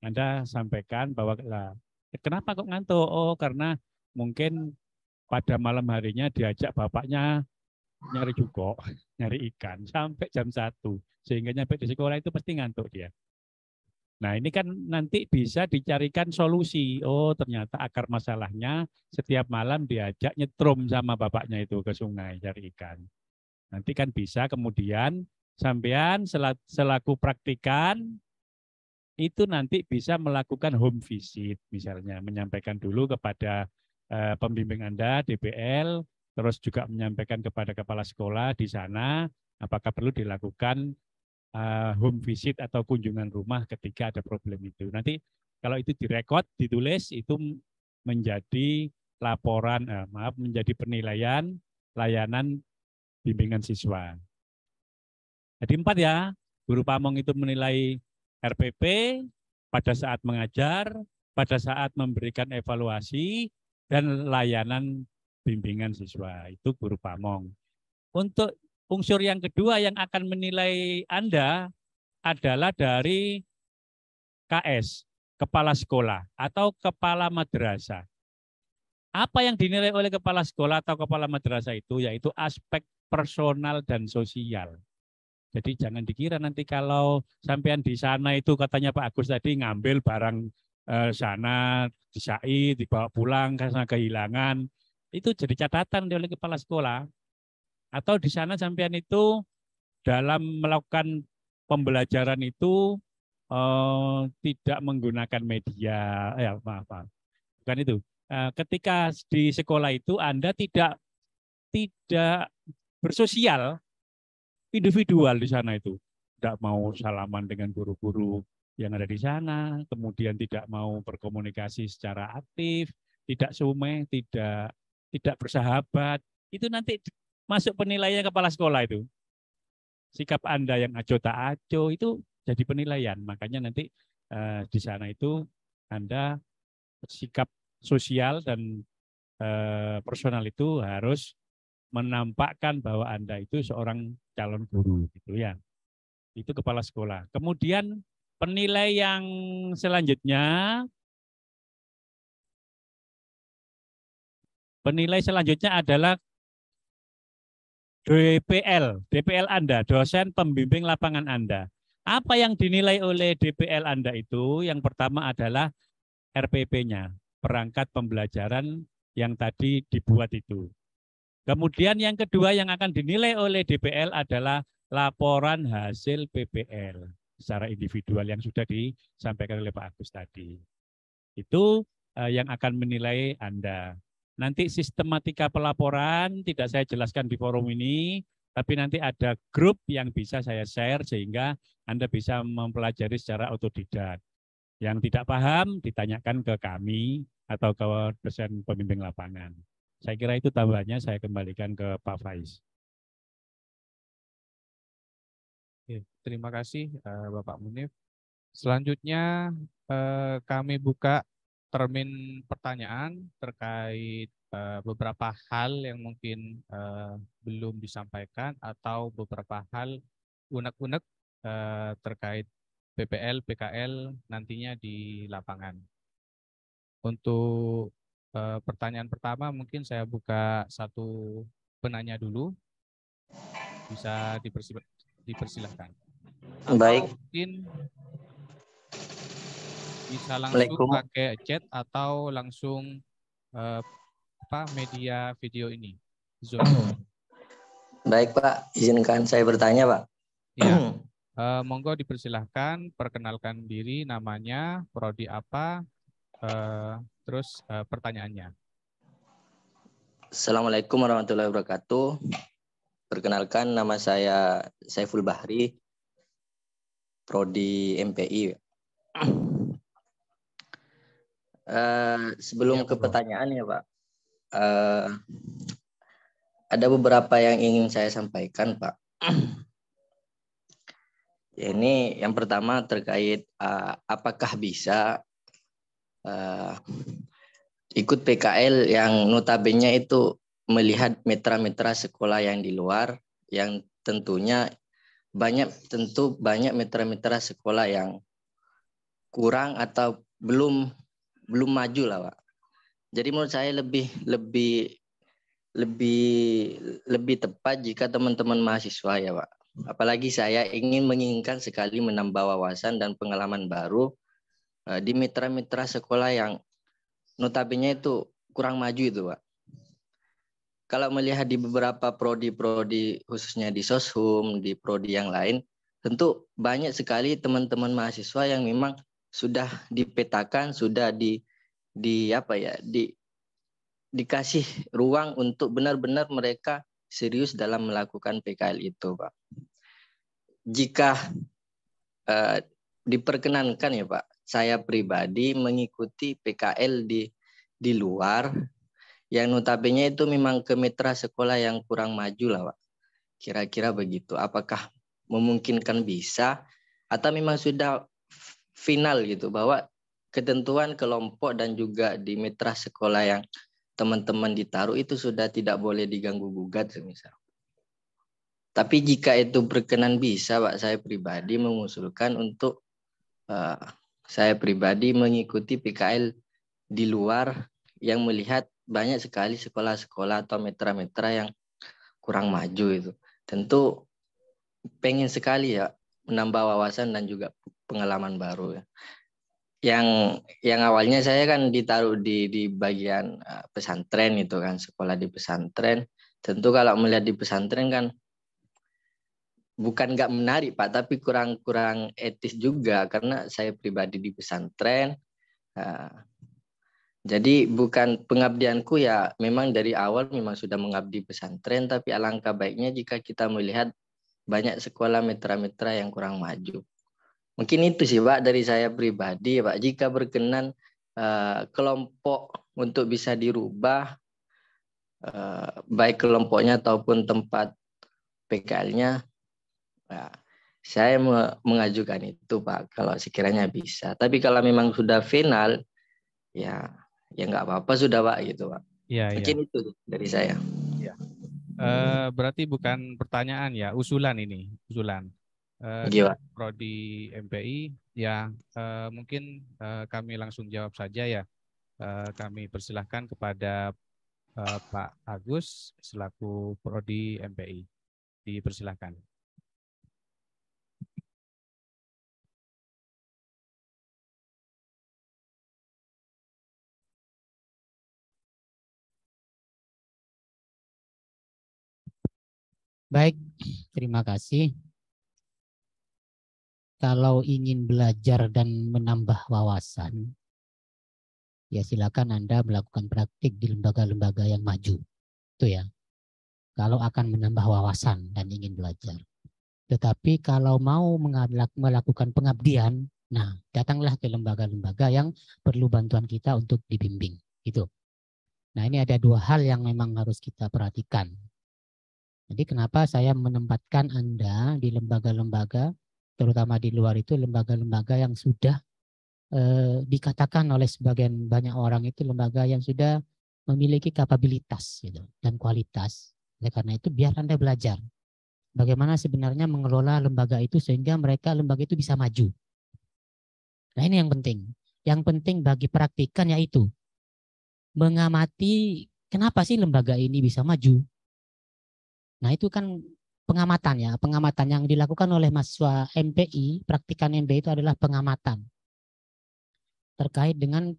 Speaker 2: Anda sampaikan bahwa kenapa kok ngantuk? Oh, karena mungkin pada malam harinya diajak bapaknya nyari jukok, nyari ikan sampai jam 1. Sehingga nyampe di sekolah itu pasti ngantuk dia. Nah, ini kan nanti bisa dicarikan solusi. Oh, ternyata akar masalahnya setiap malam diajak nyetrum sama bapaknya itu ke sungai cari ikan. Nanti kan bisa kemudian sampean selaku praktikan itu nanti bisa melakukan home visit, misalnya menyampaikan dulu kepada pembimbing Anda, DPL, terus juga menyampaikan kepada kepala sekolah di sana, apakah perlu dilakukan home visit atau kunjungan rumah ketika ada problem itu. Nanti kalau itu direkod, ditulis, itu menjadi laporan, menjadi penilaian layanan bimbingan siswa. Jadi 4 ya, guru pamong itu menilai RPP pada saat mengajar, pada saat memberikan evaluasi, dan layanan bimbingan siswa. Itu guru pamong. Untuk unsur yang kedua yang akan menilai Anda adalah dari KS, kepala sekolah atau kepala madrasah. Apa yang dinilai oleh kepala sekolah atau kepala madrasah itu yaitu aspek personal dan sosial. Jadi jangan dikira nanti kalau sampean di sana itu katanya Pak Agus tadi ngambil barang sana disai, dibawa pulang karena kehilangan, itu jadi catatan oleh kepala sekolah. Atau di sana sampean itu dalam melakukan pembelajaran itu tidak menggunakan media, maaf, bukan itu. Ketika di sekolah itu Anda tidak bersosial, individual di sana itu. Tidak mau salaman dengan guru-guru yang ada di sana, kemudian tidak mau berkomunikasi secara aktif, tidak sume, tidak bersahabat. Itu nanti masuk penilaian kepala sekolah itu. Sikap Anda yang aco tak aco itu jadi penilaian. Makanya nanti di sana itu Anda sikap sosial dan personal itu harus menampakkan bahwa Anda itu seorang calon guru gitu ya. Itu kepala sekolah. Kemudian penilai yang selanjutnya adalah DPL Anda, dosen pembimbing lapangan Anda. Apa yang dinilai oleh DPL Anda itu? Yang pertama adalah RPP-nya, perangkat pembelajaran yang tadi dibuat itu. Kemudian yang kedua yang akan dinilai oleh DPL adalah laporan hasil PPL secara individual yang sudah disampaikan oleh Pak Agus tadi. Itu yang akan menilai Anda. Nanti sistematika pelaporan tidak saya jelaskan di forum ini, tapi nanti ada grup yang bisa saya share sehingga Anda bisa mempelajari secara otodidak. Yang tidak paham ditanyakan ke kami atau ke dosen pembimbing lapangan. Saya kira itu tambahannya, saya kembalikan ke Pak Faiz.
Speaker 1: Oke, terima kasih Bapak Munif. Selanjutnya kami buka termin pertanyaan terkait beberapa hal yang mungkin belum disampaikan atau beberapa hal unek-unek terkait PPL, PKL nantinya di lapangan. Untuk pertanyaan pertama mungkin saya buka satu penanya dulu. Bisa dipersilahkan.
Speaker 5: Baik.
Speaker 1: Atau mungkin bisa langsung pakai chat atau langsung media video ini. Zoom.
Speaker 5: Baik Pak, izinkan saya bertanya Pak.
Speaker 1: Ya. Monggo dipersilahkan, perkenalkan diri, namanya, prodi apa, terus pertanyaannya.
Speaker 5: Assalamualaikum warahmatullahi wabarakatuh. Perkenalkan, nama saya Saiful Bahri, prodi MPI. Sebelum ke pertanyaan ya Pak, ada beberapa yang ingin saya sampaikan Pak. Ini yang pertama terkait apakah bisa ikut PKL yang notabene itu melihat mitra-mitra sekolah yang di luar, yang tentunya banyak mitra-mitra sekolah yang kurang atau belum maju lah Pak. Jadi menurut saya lebih tepat jika teman-teman mahasiswa ya Pak. Apalagi saya menginginkan sekali menambah wawasan dan pengalaman baru di mitra-mitra sekolah yang notabene itu kurang maju itu Pak. Kalau melihat di beberapa prodi-prodi khususnya di Soshum, di prodi yang lain, tentu banyak sekali teman-teman mahasiswa yang memang sudah dipetakan, sudah dikasih ruang untuk benar-benar mereka serius dalam melakukan PKL itu, Pak. Jika diperkenankan ya Pak, saya pribadi mengikuti PKL di luar, yang notabene itu memang ke mitra sekolah yang kurang maju lah Pak. Kira-kira begitu. Apakah memungkinkan bisa atau memang sudah final gitu bahwa ketentuan kelompok dan juga di mitra sekolah yang teman-teman ditaruh itu sudah tidak boleh diganggu gugat semisal. Tapi jika itu berkenan bisa Pak, saya pribadi mengusulkan untuk saya pribadi mengikuti PKL di luar yang melihat banyak sekali sekolah-sekolah atau mitra-mitra yang kurang maju itu. Tentu pengen sekali ya menambah wawasan dan juga pengalaman baru ya. Yang awalnya saya kan ditaruh di bagian pesantren itu kan, sekolah di pesantren. Tentu kalau melihat di pesantren kan bukan nggak menarik Pak, tapi kurang etis juga karena saya pribadi di pesantren. Jadi bukan pengabdianku ya, memang dari awal memang sudah mengabdi pesantren, tapi alangkah baiknya jika kita melihat banyak sekolah mitra-mitra yang kurang maju. Mungkin itu sih Pak dari saya pribadi Pak. Jika berkenan kelompok untuk bisa dirubah, baik kelompoknya ataupun tempat PKL-nya, saya mengajukan itu Pak kalau sekiranya bisa. Tapi kalau memang sudah final, ya nggak apa-apa sudah Pak gitu Pak.
Speaker 1: Iya,
Speaker 5: Mungkin
Speaker 1: iya.
Speaker 5: itu dari saya.
Speaker 1: Ya. Berarti bukan pertanyaan ya, usulan ini, usulan.
Speaker 5: Gimana?
Speaker 1: Prodi MPI ya, mungkin kami langsung jawab saja ya. Kami persilahkan kepada Pak Agus selaku Prodi MPI. Dipersilahkan.
Speaker 4: Baik, terima kasih. Kalau ingin belajar dan menambah wawasan, ya silakan Anda melakukan praktik di lembaga-lembaga yang maju. Itu ya. Kalau akan menambah wawasan dan ingin belajar. Tetapi kalau mau melakukan pengabdian, nah datanglah ke lembaga-lembaga yang perlu bantuan kita untuk dibimbing. Gitu. Nah ini ada dua hal yang memang harus kita perhatikan. Jadi kenapa saya menempatkan Anda di lembaga-lembaga, terutama di luar itu lembaga-lembaga yang sudah dikatakan oleh sebagian banyak orang itu lembaga yang sudah memiliki kapabilitas gitu, dan kualitas. Oleh karena itu biar Anda belajar bagaimana sebenarnya mengelola lembaga itu sehingga lembaga itu bisa maju. Nah ini yang penting. Yang penting bagi praktikan yaitu mengamati kenapa sih lembaga ini bisa maju. Nah itu kan pengamatan ya, pengamatan yang dilakukan oleh mahasiswa MPI, praktikan MPI itu adalah pengamatan terkait dengan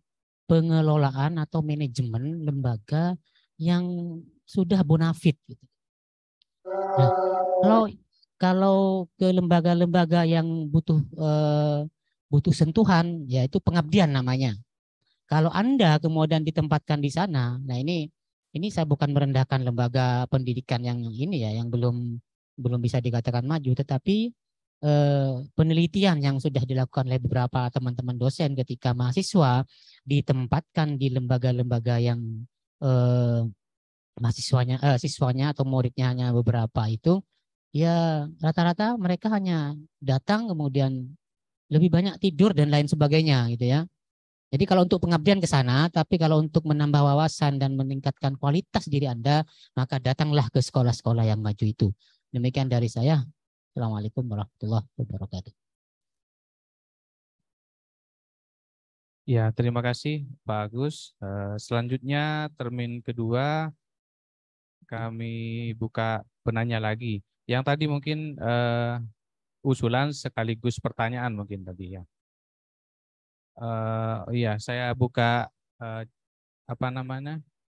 Speaker 4: pengelolaan atau manajemen lembaga yang sudah bonafit. Gitu. Nah, kalau ke lembaga-lembaga yang butuh sentuhan, yaitu pengabdian namanya. Kalau Anda kemudian ditempatkan di sana, nah ini saya bukan merendahkan lembaga pendidikan yang ini ya, yang belum bisa dikatakan maju, tetapi penelitian yang sudah dilakukan oleh beberapa teman-teman dosen ketika mahasiswa ditempatkan di lembaga-lembaga yang siswanya atau muridnya hanya beberapa itu, ya rata-rata mereka hanya datang kemudian lebih banyak tidur dan lain sebagainya gitu ya. Jadi kalau untuk pengabdian ke sana, tapi kalau untuk menambah wawasan dan meningkatkan kualitas diri Anda, maka datanglah ke sekolah-sekolah yang maju itu. Demikian dari saya. Assalamualaikum warahmatullahi wabarakatuh.
Speaker 1: Ya, terima kasih Pak Agus. Selanjutnya termin kedua kami buka penanya lagi. Yang tadi mungkin usulan sekaligus pertanyaan mungkin tadi ya. Iya, saya buka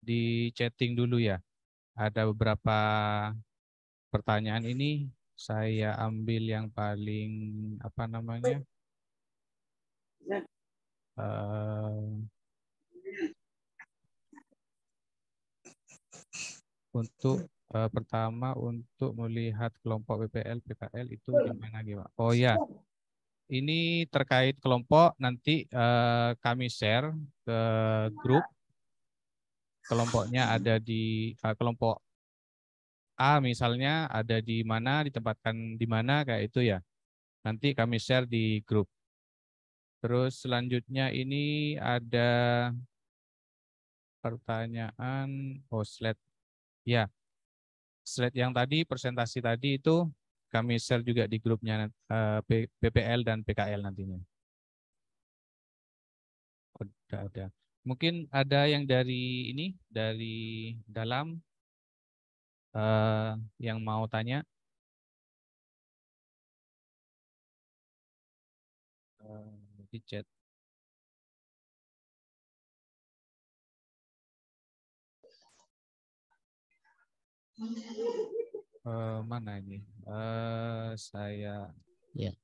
Speaker 1: di chatting dulu ya. Ada beberapa pertanyaan ini Saya ambil yang paling apa namanya? Untuk pertama untuk melihat kelompok PPL, PKL itu di mana Pak? Oh ya, ini terkait kelompok nanti kami share ke grup. Kelompoknya ada di kelompok A misalnya ada di mana, ditempatkan di mana kayak itu ya. Nanti kami share di grup. Terus selanjutnya ini ada pertanyaan slide. Ya, slide yang tadi, presentasi tadi itu kami share juga di grupnya PPL dan PKL nantinya. Udah ada. Mungkin ada yang dari ini, dari dalam yang mau tanya. Di chat. Mana ini? Saya
Speaker 4: ya.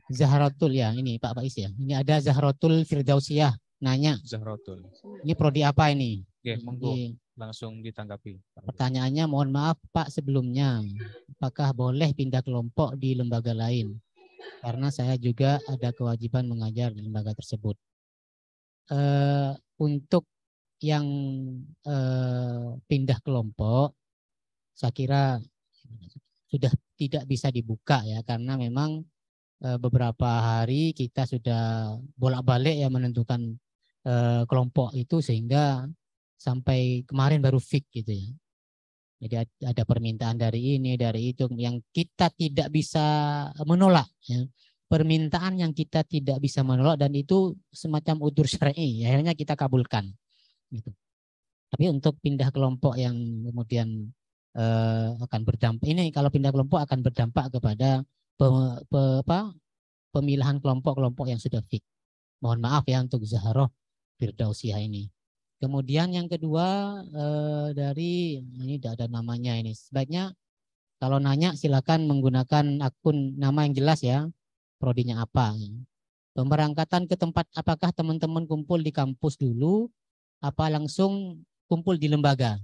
Speaker 4: Zahratul ya, ini Pak Faiz ya. Ini ada Zahratul Firdausiyah nanya.
Speaker 1: Zahratul.
Speaker 4: Ini prodi apa ini?
Speaker 1: Oke, monggo langsung ditanggapi.
Speaker 4: Pertanyaannya, mohon maaf Pak sebelumnya, apakah boleh pindah kelompok di lembaga lain? Karena saya juga ada kewajiban mengajar di lembaga tersebut. Untuk yang pindah kelompok, saya kira sudah tidak bisa dibuka ya, karena memang beberapa hari kita sudah bolak-balik ya menentukan kelompok itu, sehingga sampai kemarin baru fix gitu ya. Jadi ada permintaan dari ini, dari itu yang kita tidak bisa menolak. Ya. Permintaan yang kita tidak bisa menolak dan itu semacam udzur syar'i, akhirnya kita kabulkan. Gitu. Tapi untuk pindah kelompok yang kemudian akan berdampak, ini kalau pindah kelompok akan berdampak kepada pemilihan kelompok-kelompok yang sudah fix. Mohon maaf ya untuk Zahroh Firdausiyah ini. Kemudian yang kedua dari ini tidak ada namanya ini. Sebaiknya kalau nanya silakan menggunakan akun nama yang jelas ya. Prodinya apa? Pemberangkatan ke tempat, apakah teman-teman kumpul di kampus dulu apa langsung kumpul di lembaga?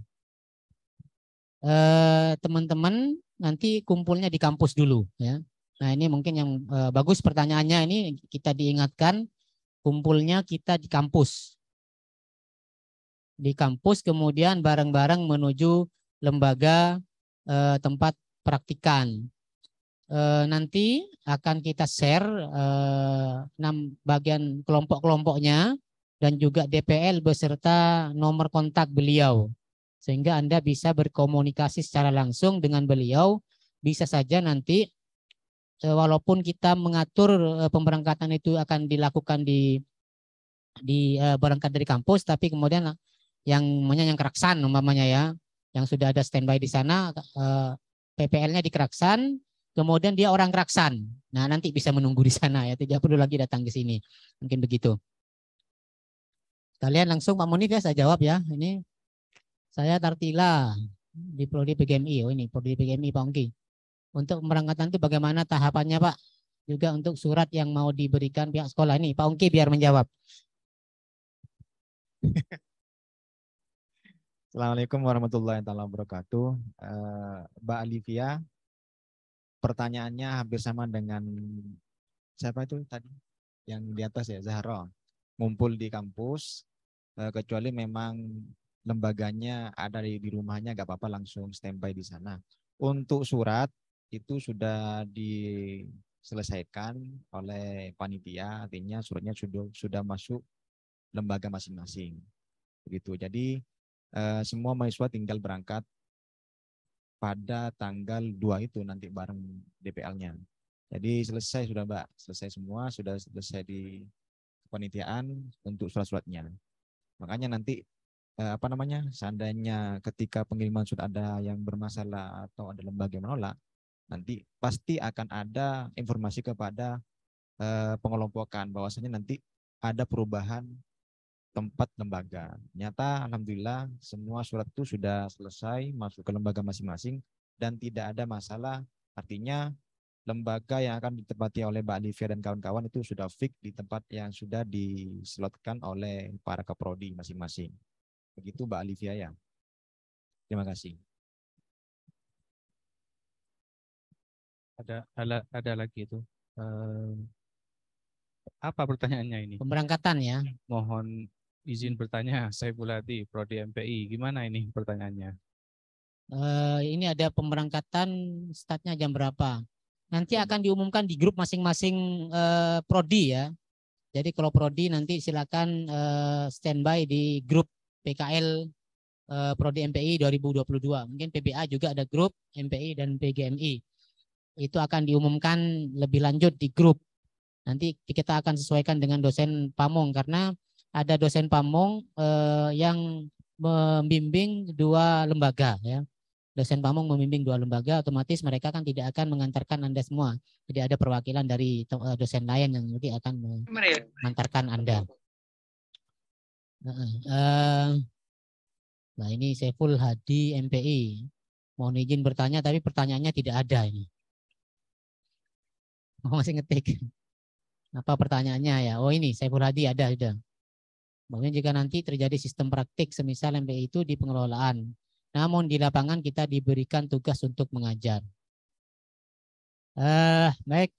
Speaker 4: Teman-teman nanti kumpulnya di kampus dulu ya. Nah, ini mungkin yang bagus pertanyaannya, ini kita diingatkan kumpulnya kita di kampus. Di kampus kemudian bareng-bareng menuju lembaga tempat praktikan. Nanti akan kita share 6 bagian kelompok-kelompoknya dan juga DPL beserta nomor kontak beliau. Sehingga Anda bisa berkomunikasi secara langsung dengan beliau. Bisa saja nanti walaupun kita mengatur pemberangkatan itu akan dilakukan di berangkat dari kampus, tapi kemudian yang Keraksan umpamanya ya, yang sudah ada standby di sana, PPL-nya di Keraksan, kemudian dia orang Keraksan. Nah, nanti bisa menunggu di sana ya, tidak perlu lagi datang ke sini. Mungkin begitu. Kalian langsung Pak Munif ya, saya jawab ya. Ini saya Tartila di Prodi PGMI. Oh, ini Prodi PGMI Pak Ongki. Untuk pemberangkatan itu bagaimana tahapannya Pak? Juga untuk surat yang mau diberikan pihak sekolah ini, Pak Ongki biar menjawab.
Speaker 6: Assalamualaikum warahmatullahi wabarakatuh. Mbak Alivia, pertanyaannya hampir sama dengan siapa itu tadi yang di atas ya, Zahra. Ngumpul di kampus, kecuali memang lembaganya ada di rumahnya, nggak apa-apa langsung standby di sana. Untuk surat itu sudah diselesaikan oleh panitia, artinya suratnya sudah masuk lembaga masing-masing. Begitu. Jadi semua mahasiswa tinggal berangkat pada tanggal 2 itu nanti bareng DPL-nya. Jadi selesai sudah Mbak, selesai semua, sudah selesai di kepanitiaan untuk surat-suratnya. Makanya nanti seandainya ketika pengiriman sudah ada yang bermasalah atau ada lembaga yang menolak, nanti pasti akan ada informasi kepada pengelompokan bahwasanya nanti ada perubahan tempat lembaga. Nyata alhamdulillah semua surat itu sudah selesai masuk ke lembaga masing-masing dan tidak ada masalah Artinya lembaga yang akan ditempati oleh Mbak Alivia dan kawan-kawan itu sudah fix di tempat yang sudah dislotkan oleh para keprodi masing-masing. Begitu Mbak Alivia ya. Terima kasih.
Speaker 1: Ada lagi itu. Apa pertanyaannya ini?
Speaker 4: Pemberangkatan ya.
Speaker 1: Mohon izin bertanya, Saiful Hadi, Prodi MPI. Gimana ini pertanyaannya?
Speaker 4: Ini ada pemberangkatan, startnya jam berapa? Nanti akan diumumkan di grup masing-masing prodi ya. Jadi kalau prodi nanti silakan standby di grup PKL Prodi MPI 2022. Mungkin PBA juga ada grup MPI dan PGMI. Itu akan diumumkan lebih lanjut di grup. Nanti kita akan sesuaikan dengan dosen pamong karena ada dosen pamong yang membimbing 2 lembaga ya. Dosen pamong membimbing 2 lembaga, otomatis mereka kan tidak akan mengantarkan Anda semua. Jadi ada perwakilan dari dosen lain yang nanti akan mengantarkan Anda. Nah ini Saiful Hadi MPI. Mohon izin bertanya tapi pertanyaannya tidak ada ini. Masih ngetik. Apa pertanyaannya ya? Oh ini Saiful Hadi ada sudah. Bahwa jika nanti terjadi sistem praktik semisal MPI itu di pengelolaan, namun di lapangan kita diberikan tugas untuk mengajar. Baik.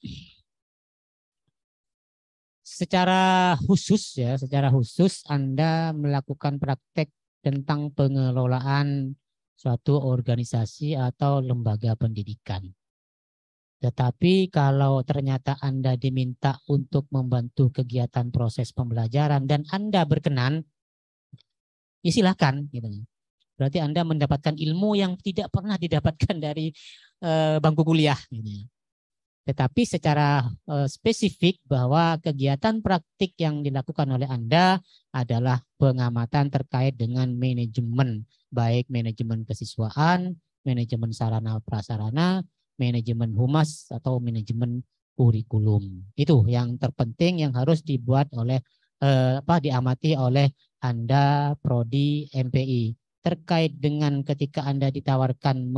Speaker 4: Secara khusus Anda melakukan praktek tentang pengelolaan suatu organisasi atau lembaga pendidikan. Tetapi kalau ternyata Anda diminta untuk membantu kegiatan proses pembelajaran dan Anda berkenan, ya silakan gitu. Berarti Anda mendapatkan ilmu yang tidak pernah didapatkan dari bangku kuliah. Gitu. Tetapi secara spesifik bahwa kegiatan praktik yang dilakukan oleh Anda adalah pengamatan terkait dengan manajemen, baik manajemen kesiswaan, manajemen sarana prasarana, manajemen humas atau manajemen kurikulum. Itu yang terpenting yang harus dibuat oleh diamati oleh Anda Prodi MPI. Terkait dengan ketika Anda ditawarkan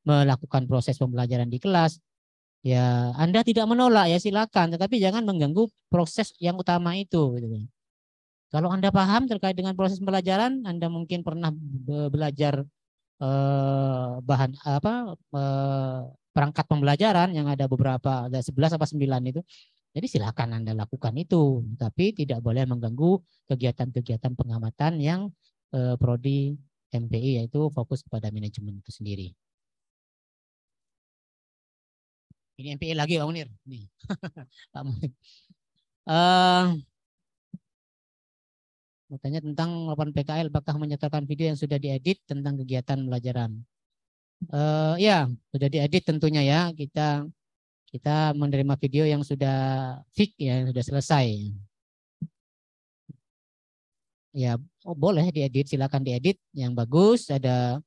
Speaker 4: melakukan proses pembelajaran di kelas, ya Anda tidak menolak ya silakan, tetapi jangan mengganggu proses yang utama itu. Gitu. Kalau Anda paham terkait dengan proses pembelajaran, Anda mungkin pernah belajar perangkat pembelajaran yang ada beberapa, ada 11 apa 9 itu. Jadi silakan Anda lakukan itu, tapi tidak boleh mengganggu kegiatan-kegiatan pengamatan yang Prodi MPI yaitu fokus kepada manajemen itu sendiri. Ini MPI lagi Pak Munir. Nih. Pak Munir. Mau tanya tentang laporan PKL, apakah menyetorkan video yang sudah diedit tentang kegiatan pembelajaran? Ya, sudah diedit tentunya ya. Kita menerima video yang sudah fix ya, yang sudah selesai. Ya, boleh diedit, silakan diedit yang bagus, ada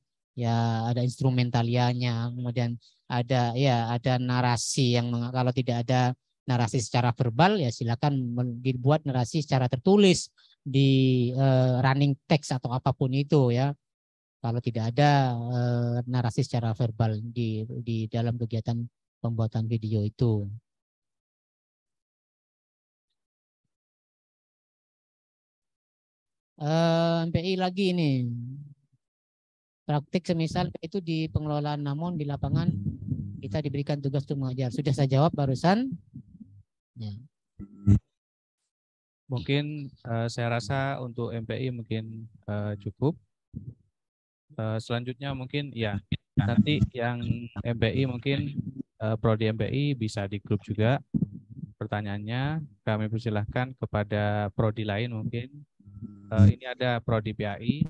Speaker 4: instrumentalianya, kemudian ada narasi yang kalau tidak ada narasi secara verbal ya silakan dibuat narasi secara tertulis di running text atau apapun itu ya. Kalau tidak ada narasi secara verbal di dalam kegiatan pembuatan video itu. MPI lagi ini praktik semisal itu di pengelolaan, namun di lapangan kita diberikan tugas untuk mengajar. Sudah saya jawab barusan. Ya.
Speaker 1: Mungkin saya rasa untuk MPI mungkin cukup. Selanjutnya mungkin ya nanti yang MPI mungkin Prodi MPI bisa di grup juga pertanyaannya. Kami persilahkan kepada Prodi lain mungkin. Ini ada Prodi PAI.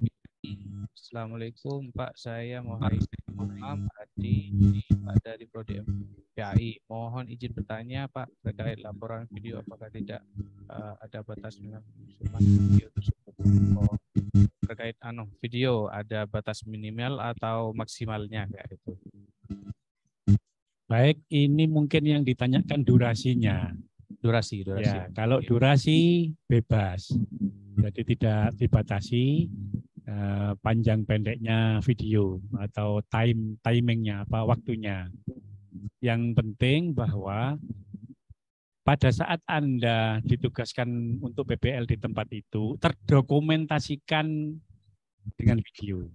Speaker 1: Assalamualaikum Pak, saya Muhammad Adi dari Prodi PAI. Mohon izin bertanya Pak terkait laporan video, apakah tidak ada batas video tersebut? Terkait video ada batas minimal atau maksimalnya kayak itu?
Speaker 2: Baik, ini mungkin yang ditanyakan durasinya.
Speaker 1: Durasi.
Speaker 2: Ya, kalau durasi bebas, jadi tidak dibatasi panjang pendeknya video atau timingnya waktunya. Yang penting bahwa pada saat Anda ditugaskan untuk PPL di tempat itu, terdokumentasikan dengan video.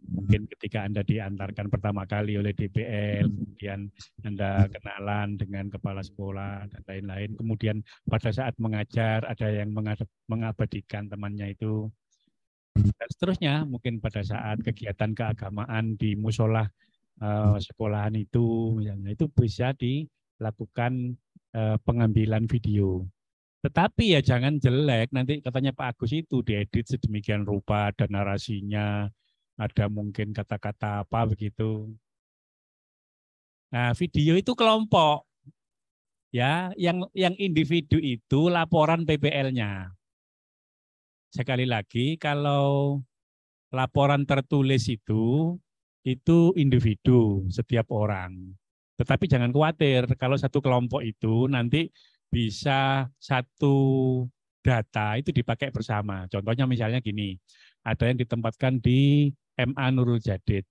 Speaker 2: Mungkin ketika Anda diantarkan pertama kali oleh DPL, kemudian Anda kenalan dengan kepala sekolah dan lain-lain. Kemudian pada saat mengajar ada yang mengabadikan temannya itu. Dan seterusnya, mungkin pada saat kegiatan keagamaan di musola sekolahan itu, misalnya itu bisa dilakukan pengambilan video. Tetapi ya jangan jelek, nanti katanya Pak Agus itu diedit sedemikian rupa, ada narasinya, ada mungkin kata-kata apa begitu. Nah, video itu kelompok. Ya, yang individu itu laporan PPL-nya. Sekali lagi, kalau laporan tertulis itu individu setiap orang. Tetapi jangan khawatir, kalau satu kelompok itu nanti bisa satu data itu dipakai bersama. Contohnya misalnya gini, ada yang ditempatkan di MA Nurul Jadid.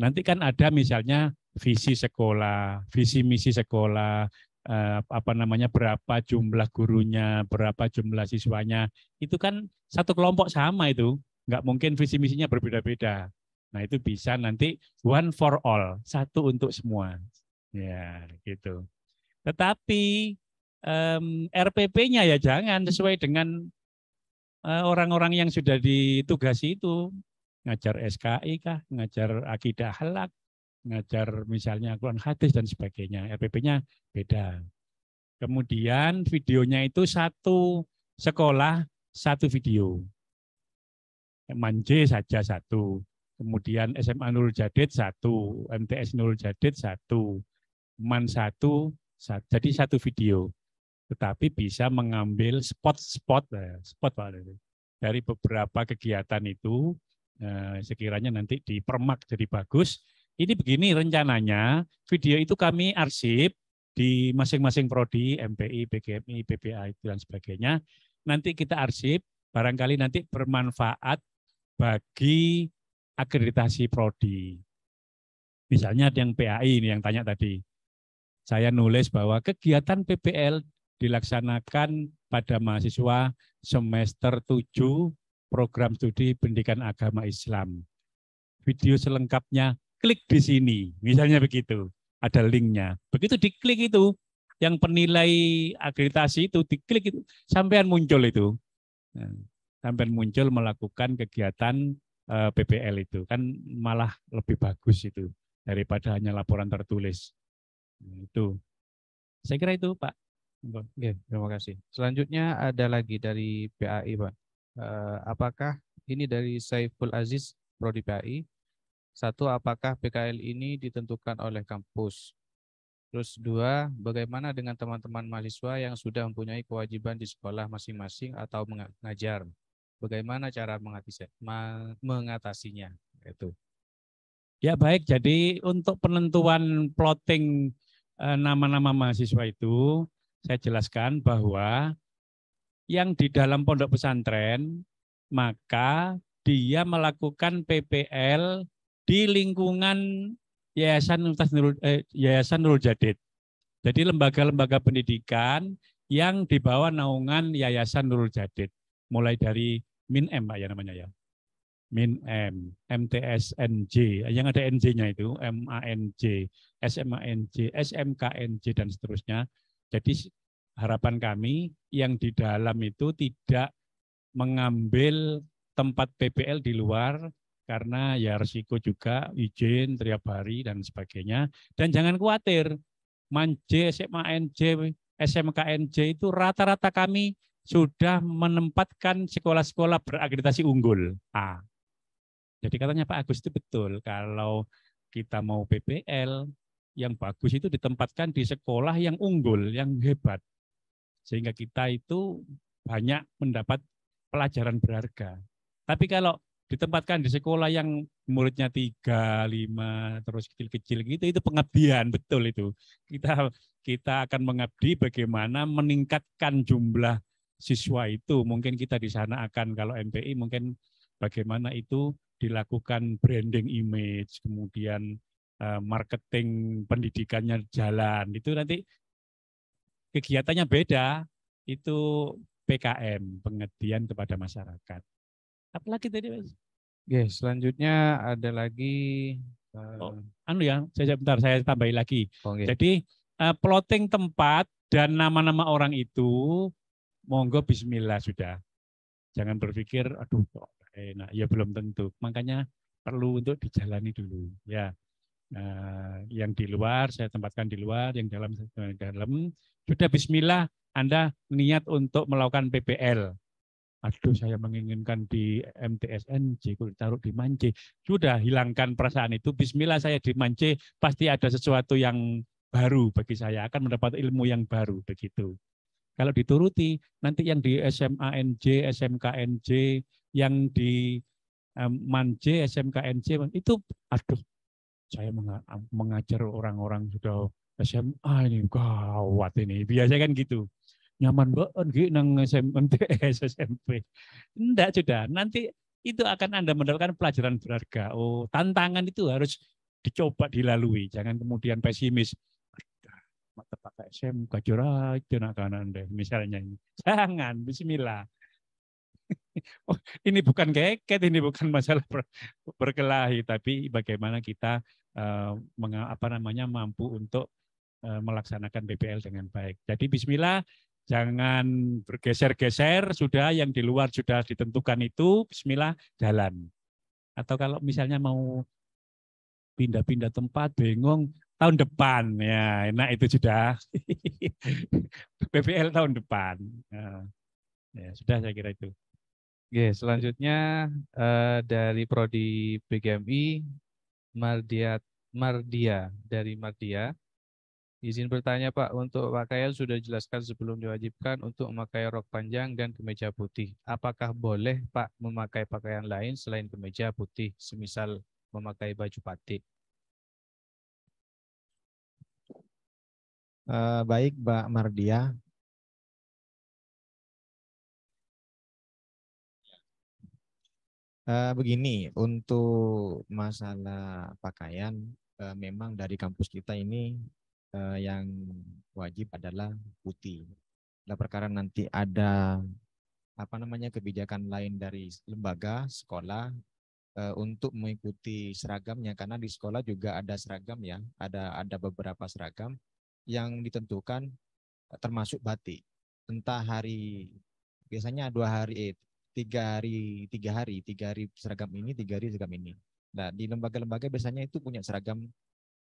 Speaker 2: Nanti kan ada misalnya visi sekolah, visi misi sekolah, berapa jumlah gurunya, berapa jumlah siswanya. Itu kan satu kelompok sama itu, nggak mungkin visi misinya berbeda-beda. Nah itu bisa nanti one for all, satu untuk semua. Ya gitu. Tetapi RPP-nya ya jangan sesuai dengan orang-orang yang sudah ditugasi itu. Ngajar SKI kah, ngajar akidah halak, ngajar misalnya Quran hadis dan sebagainya. RPP-nya beda. Kemudian videonya itu satu sekolah, satu video. Manje saja satu. Kemudian SMA Nurul Jadid satu, MTS Nurul Jadid satu, MAN satu, jadi satu video. Tetapi bisa mengambil spot dari beberapa kegiatan itu, sekiranya nanti dipermak jadi bagus. Ini begini rencananya, video itu kami arsip di masing-masing prodi, MPI, PGMI, PPA dan sebagainya. Nanti kita arsip, barangkali nanti bermanfaat bagi akreditasi prodi. Misalnya yang PAI ini yang tanya tadi. Saya nulis bahwa kegiatan PPL dilaksanakan pada mahasiswa semester 7 program studi pendidikan agama Islam. Video selengkapnya klik di sini, misalnya begitu. Ada linknya. Begitu diklik itu, yang penilai akreditasi itu diklik itu, sampean muncul itu. Nah, sampean muncul melakukan kegiatan PPL itu kan malah lebih bagus itu daripada hanya laporan tertulis. Itu saya kira itu Pak.
Speaker 1: Oke, terima kasih. Selanjutnya ada lagi dari PAI Pak. Apakah ini dari Saiful Aziz Prodi PAI? Satu, apakah PKL ini ditentukan oleh kampus? Terus dua, bagaimana dengan teman-teman mahasiswa yang sudah mempunyai kewajiban di sekolah masing-masing atau mengajar? Bagaimana cara mengatasinya? Itu.
Speaker 2: Ya baik, jadi untuk penentuan plotting nama-nama mahasiswa itu, saya jelaskan bahwa yang di dalam pondok pesantren, maka dia melakukan PPL di lingkungan Yayasan Nurul Jadid. Jadi lembaga-lembaga pendidikan yang di bawah naungan Yayasan Nurul Jadid. Mulai dari MIN-M Pak ya namanya ya. MIN-M, MTSNJ, yang ada NJ-nya itu, MANJ, SMANJ, SMKNJ dan seterusnya. Jadi harapan kami yang di dalam itu tidak mengambil tempat PPL di luar karena ya resiko juga izin tiap hari dan sebagainya. Dan jangan khawatir, MANJ, SMANJ, SMKNJ itu rata-rata kami sudah menempatkan sekolah-sekolah berakreditasi unggul. Jadi katanya Pak Agus itu betul, kalau kita mau PPL, yang bagus itu ditempatkan di sekolah yang unggul, yang hebat. Sehingga kita itu banyak mendapat pelajaran berharga. Tapi kalau ditempatkan di sekolah yang muridnya 3, 5, terus kecil-kecil gitu, itu pengabdian, betul itu. Kita akan mengabdi bagaimana meningkatkan jumlah siswa itu. Mungkin kita di sana akan, kalau MPI mungkin bagaimana itu dilakukan branding image, kemudian marketing pendidikannya jalan, itu nanti kegiatannya beda. Itu PKM, pengabdian kepada masyarakat. Apalagi tadi, Mas?
Speaker 1: Oke, selanjutnya ada lagi
Speaker 2: Bentar, saya tambahin lagi.
Speaker 1: oke.
Speaker 2: Jadi plotting tempat dan nama-nama orang itu monggo bismillah sudah. Jangan berpikir aduh kok enak, ya belum tentu. Makanya perlu untuk dijalani dulu ya. Yang di luar saya tempatkan di luar, yang dalam sudah bismillah Anda niat untuk melakukan PPL. Aduh, saya menginginkan di MTSNJ, taruh di Mance. Sudah hilangkan perasaan itu. Bismillah saya di Mance, pasti ada sesuatu yang baru bagi saya, akan mendapat ilmu yang baru begitu. Kalau dituruti, nanti yang di SMANJ, SMKNJ, yang di Mance, SMKNJ, itu aduh, saya mengajar orang-orang sudah SMA ini, gawat ini. Biasanya kan gitu. Nyaman banget nang MTS SMP. Enggak sudah. Nanti itu akan Anda mendapatkan pelajaran berharga. Oh, tantangan itu harus dicoba dilalui. Jangan kemudian pesimis. Mata pakai SMK curah itu nak kanan deh. Misalnya ini. Jangan. Bismillah. Oh, ini bukan keket, ini bukan masalah berkelahi, tapi bagaimana kita mampu untuk melaksanakan PPL dengan baik. Jadi Bismillah. Jangan bergeser-geser, sudah yang di luar sudah ditentukan itu, bismillah, jalan. Atau kalau misalnya mau pindah-pindah tempat, bingung, tahun depan, ya enak itu sudah. PPL tahun depan. Ya, sudah saya kira itu.
Speaker 1: Oke, selanjutnya dari Prodi PGMI, Mardia dari Mardia. Izin bertanya Pak, untuk pakaian sudah dijelaskan sebelum diwajibkan untuk memakai rok panjang dan kemeja putih. Apakah boleh Pak memakai pakaian lain selain kemeja putih, semisal memakai baju batik?
Speaker 6: Baik Mbak Mardia. Begini, untuk masalah pakaian, memang dari kampus kita ini yang wajib adalah putih. Nah, perkara nanti ada kebijakan lain dari lembaga sekolah untuk mengikuti seragamnya, karena di sekolah juga ada seragam ya, ada beberapa seragam yang ditentukan termasuk batik. Entah hari, biasanya 3 hari seragam ini, 3 hari seragam ini. Nah, di lembaga-lembaga biasanya itu punya seragam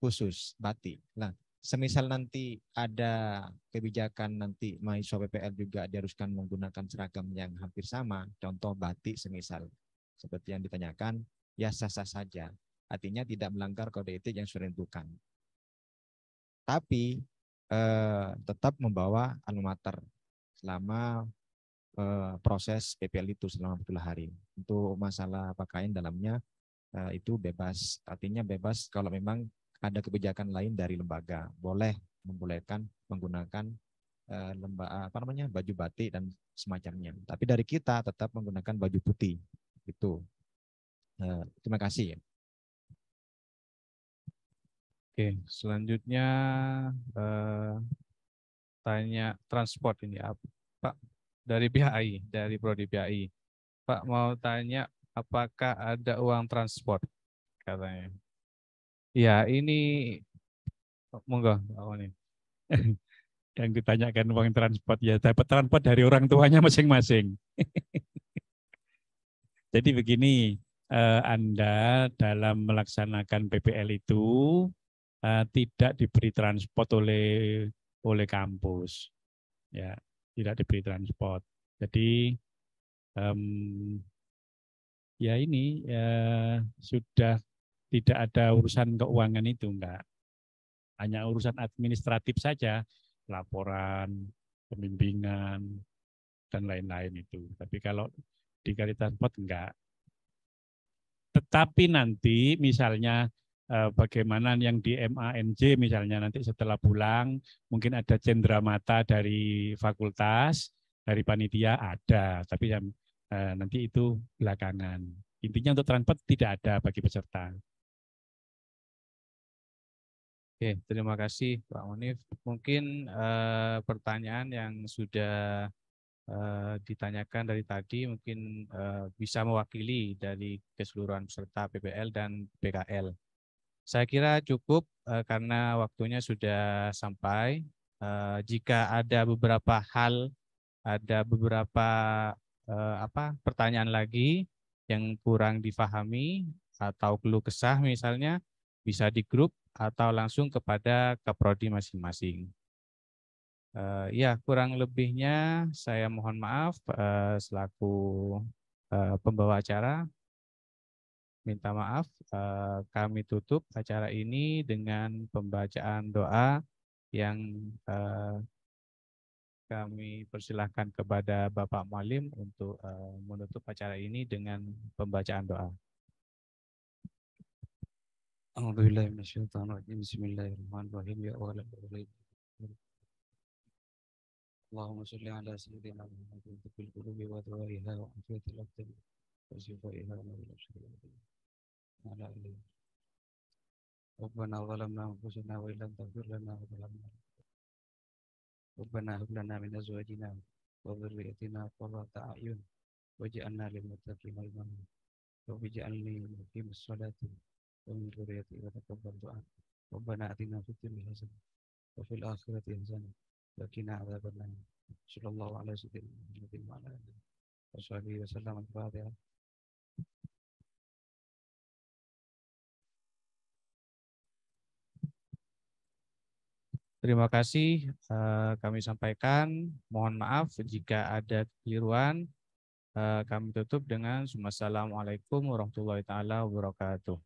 Speaker 6: khusus batik. Nah, semisal nanti ada kebijakan nanti mahasiswa PPL juga diharuskan menggunakan seragam yang hampir sama, contoh batik semisal, seperti yang ditanyakan, ya sah-sah saja. Artinya tidak melanggar kode etik yang sudah ditentukan. Tapi tetap membawa alma mater selama proses PPL itu selama 40 hari. Untuk masalah pakaian dalamnya itu bebas, artinya bebas kalau memang ada kebijakan lain dari lembaga, boleh membolehkan menggunakan baju batik dan semacamnya. Tapi dari kita tetap menggunakan baju putih. Itu. Terima kasih.
Speaker 1: Oke, selanjutnya tanya transport ini Pak dari PHI, dari Prodi PHI. Pak mau tanya apakah ada uang transport katanya. Ya, ini monggo ini.
Speaker 2: Yang ditanyakan uang transport, ya dapat transport dari orang tuanya masing-masing. Jadi begini, Anda dalam melaksanakan PPL itu tidak diberi transport oleh kampus, ya tidak diberi transport. Jadi ya ini sudah tidak ada urusan keuangan itu, enggak. Hanya urusan administratif saja, laporan, pembimbingan, dan lain-lain itu. Tapi kalau dikasih transport enggak. Tetapi nanti misalnya bagaimana yang di MANJ misalnya nanti setelah pulang mungkin ada cenderamata dari fakultas, dari panitia ada, tapi nanti itu belakangan. Intinya untuk transport tidak ada bagi peserta.
Speaker 1: Oke, terima kasih Pak Munif. Mungkin pertanyaan yang sudah ditanyakan dari tadi mungkin bisa mewakili dari keseluruhan peserta PPL dan PKL. Saya kira cukup karena waktunya sudah sampai. Jika ada beberapa hal, ada beberapa pertanyaan lagi yang kurang difahami atau keluh kesah misalnya, bisa di grup atau langsung kepada Kaprodi masing-masing. Ya, kurang lebihnya saya mohon maaf selaku pembawa acara. Minta maaf, kami tutup acara ini dengan pembacaan doa yang kami persilahkan kepada Bapak Mualim untuk menutup acara ini dengan pembacaan doa.
Speaker 7: Bismillahirrahmanirrahim. Ya Allah, Allahumma sholli ala sayyidina Muhammadin fil qulubi wa dawaiha wa afiyatil abdan wa shifaiha wa bil absari ala alihi. Rabbana zalamna anfusana wa illam taghfir lana wa tarhamna. Rabbana hab lana min azwajina wa dhurriyyatina qurrata a'yun waj'alna lil muttaqina imama. Rabbi ij'alni muqimas salati wa min dhurriyyati wa taqabbal du'a. Rabbana atina fid dunya hasanah wa fil akhirati hasanah wa qina adzabannar. Sallallahu alaihi wasallam.
Speaker 1: Terima kasih kami sampaikan. Mohon maaf jika ada kekeliruan. Kami tutup dengan Assalamualaikum warahmatullahi taala wabarakatuh.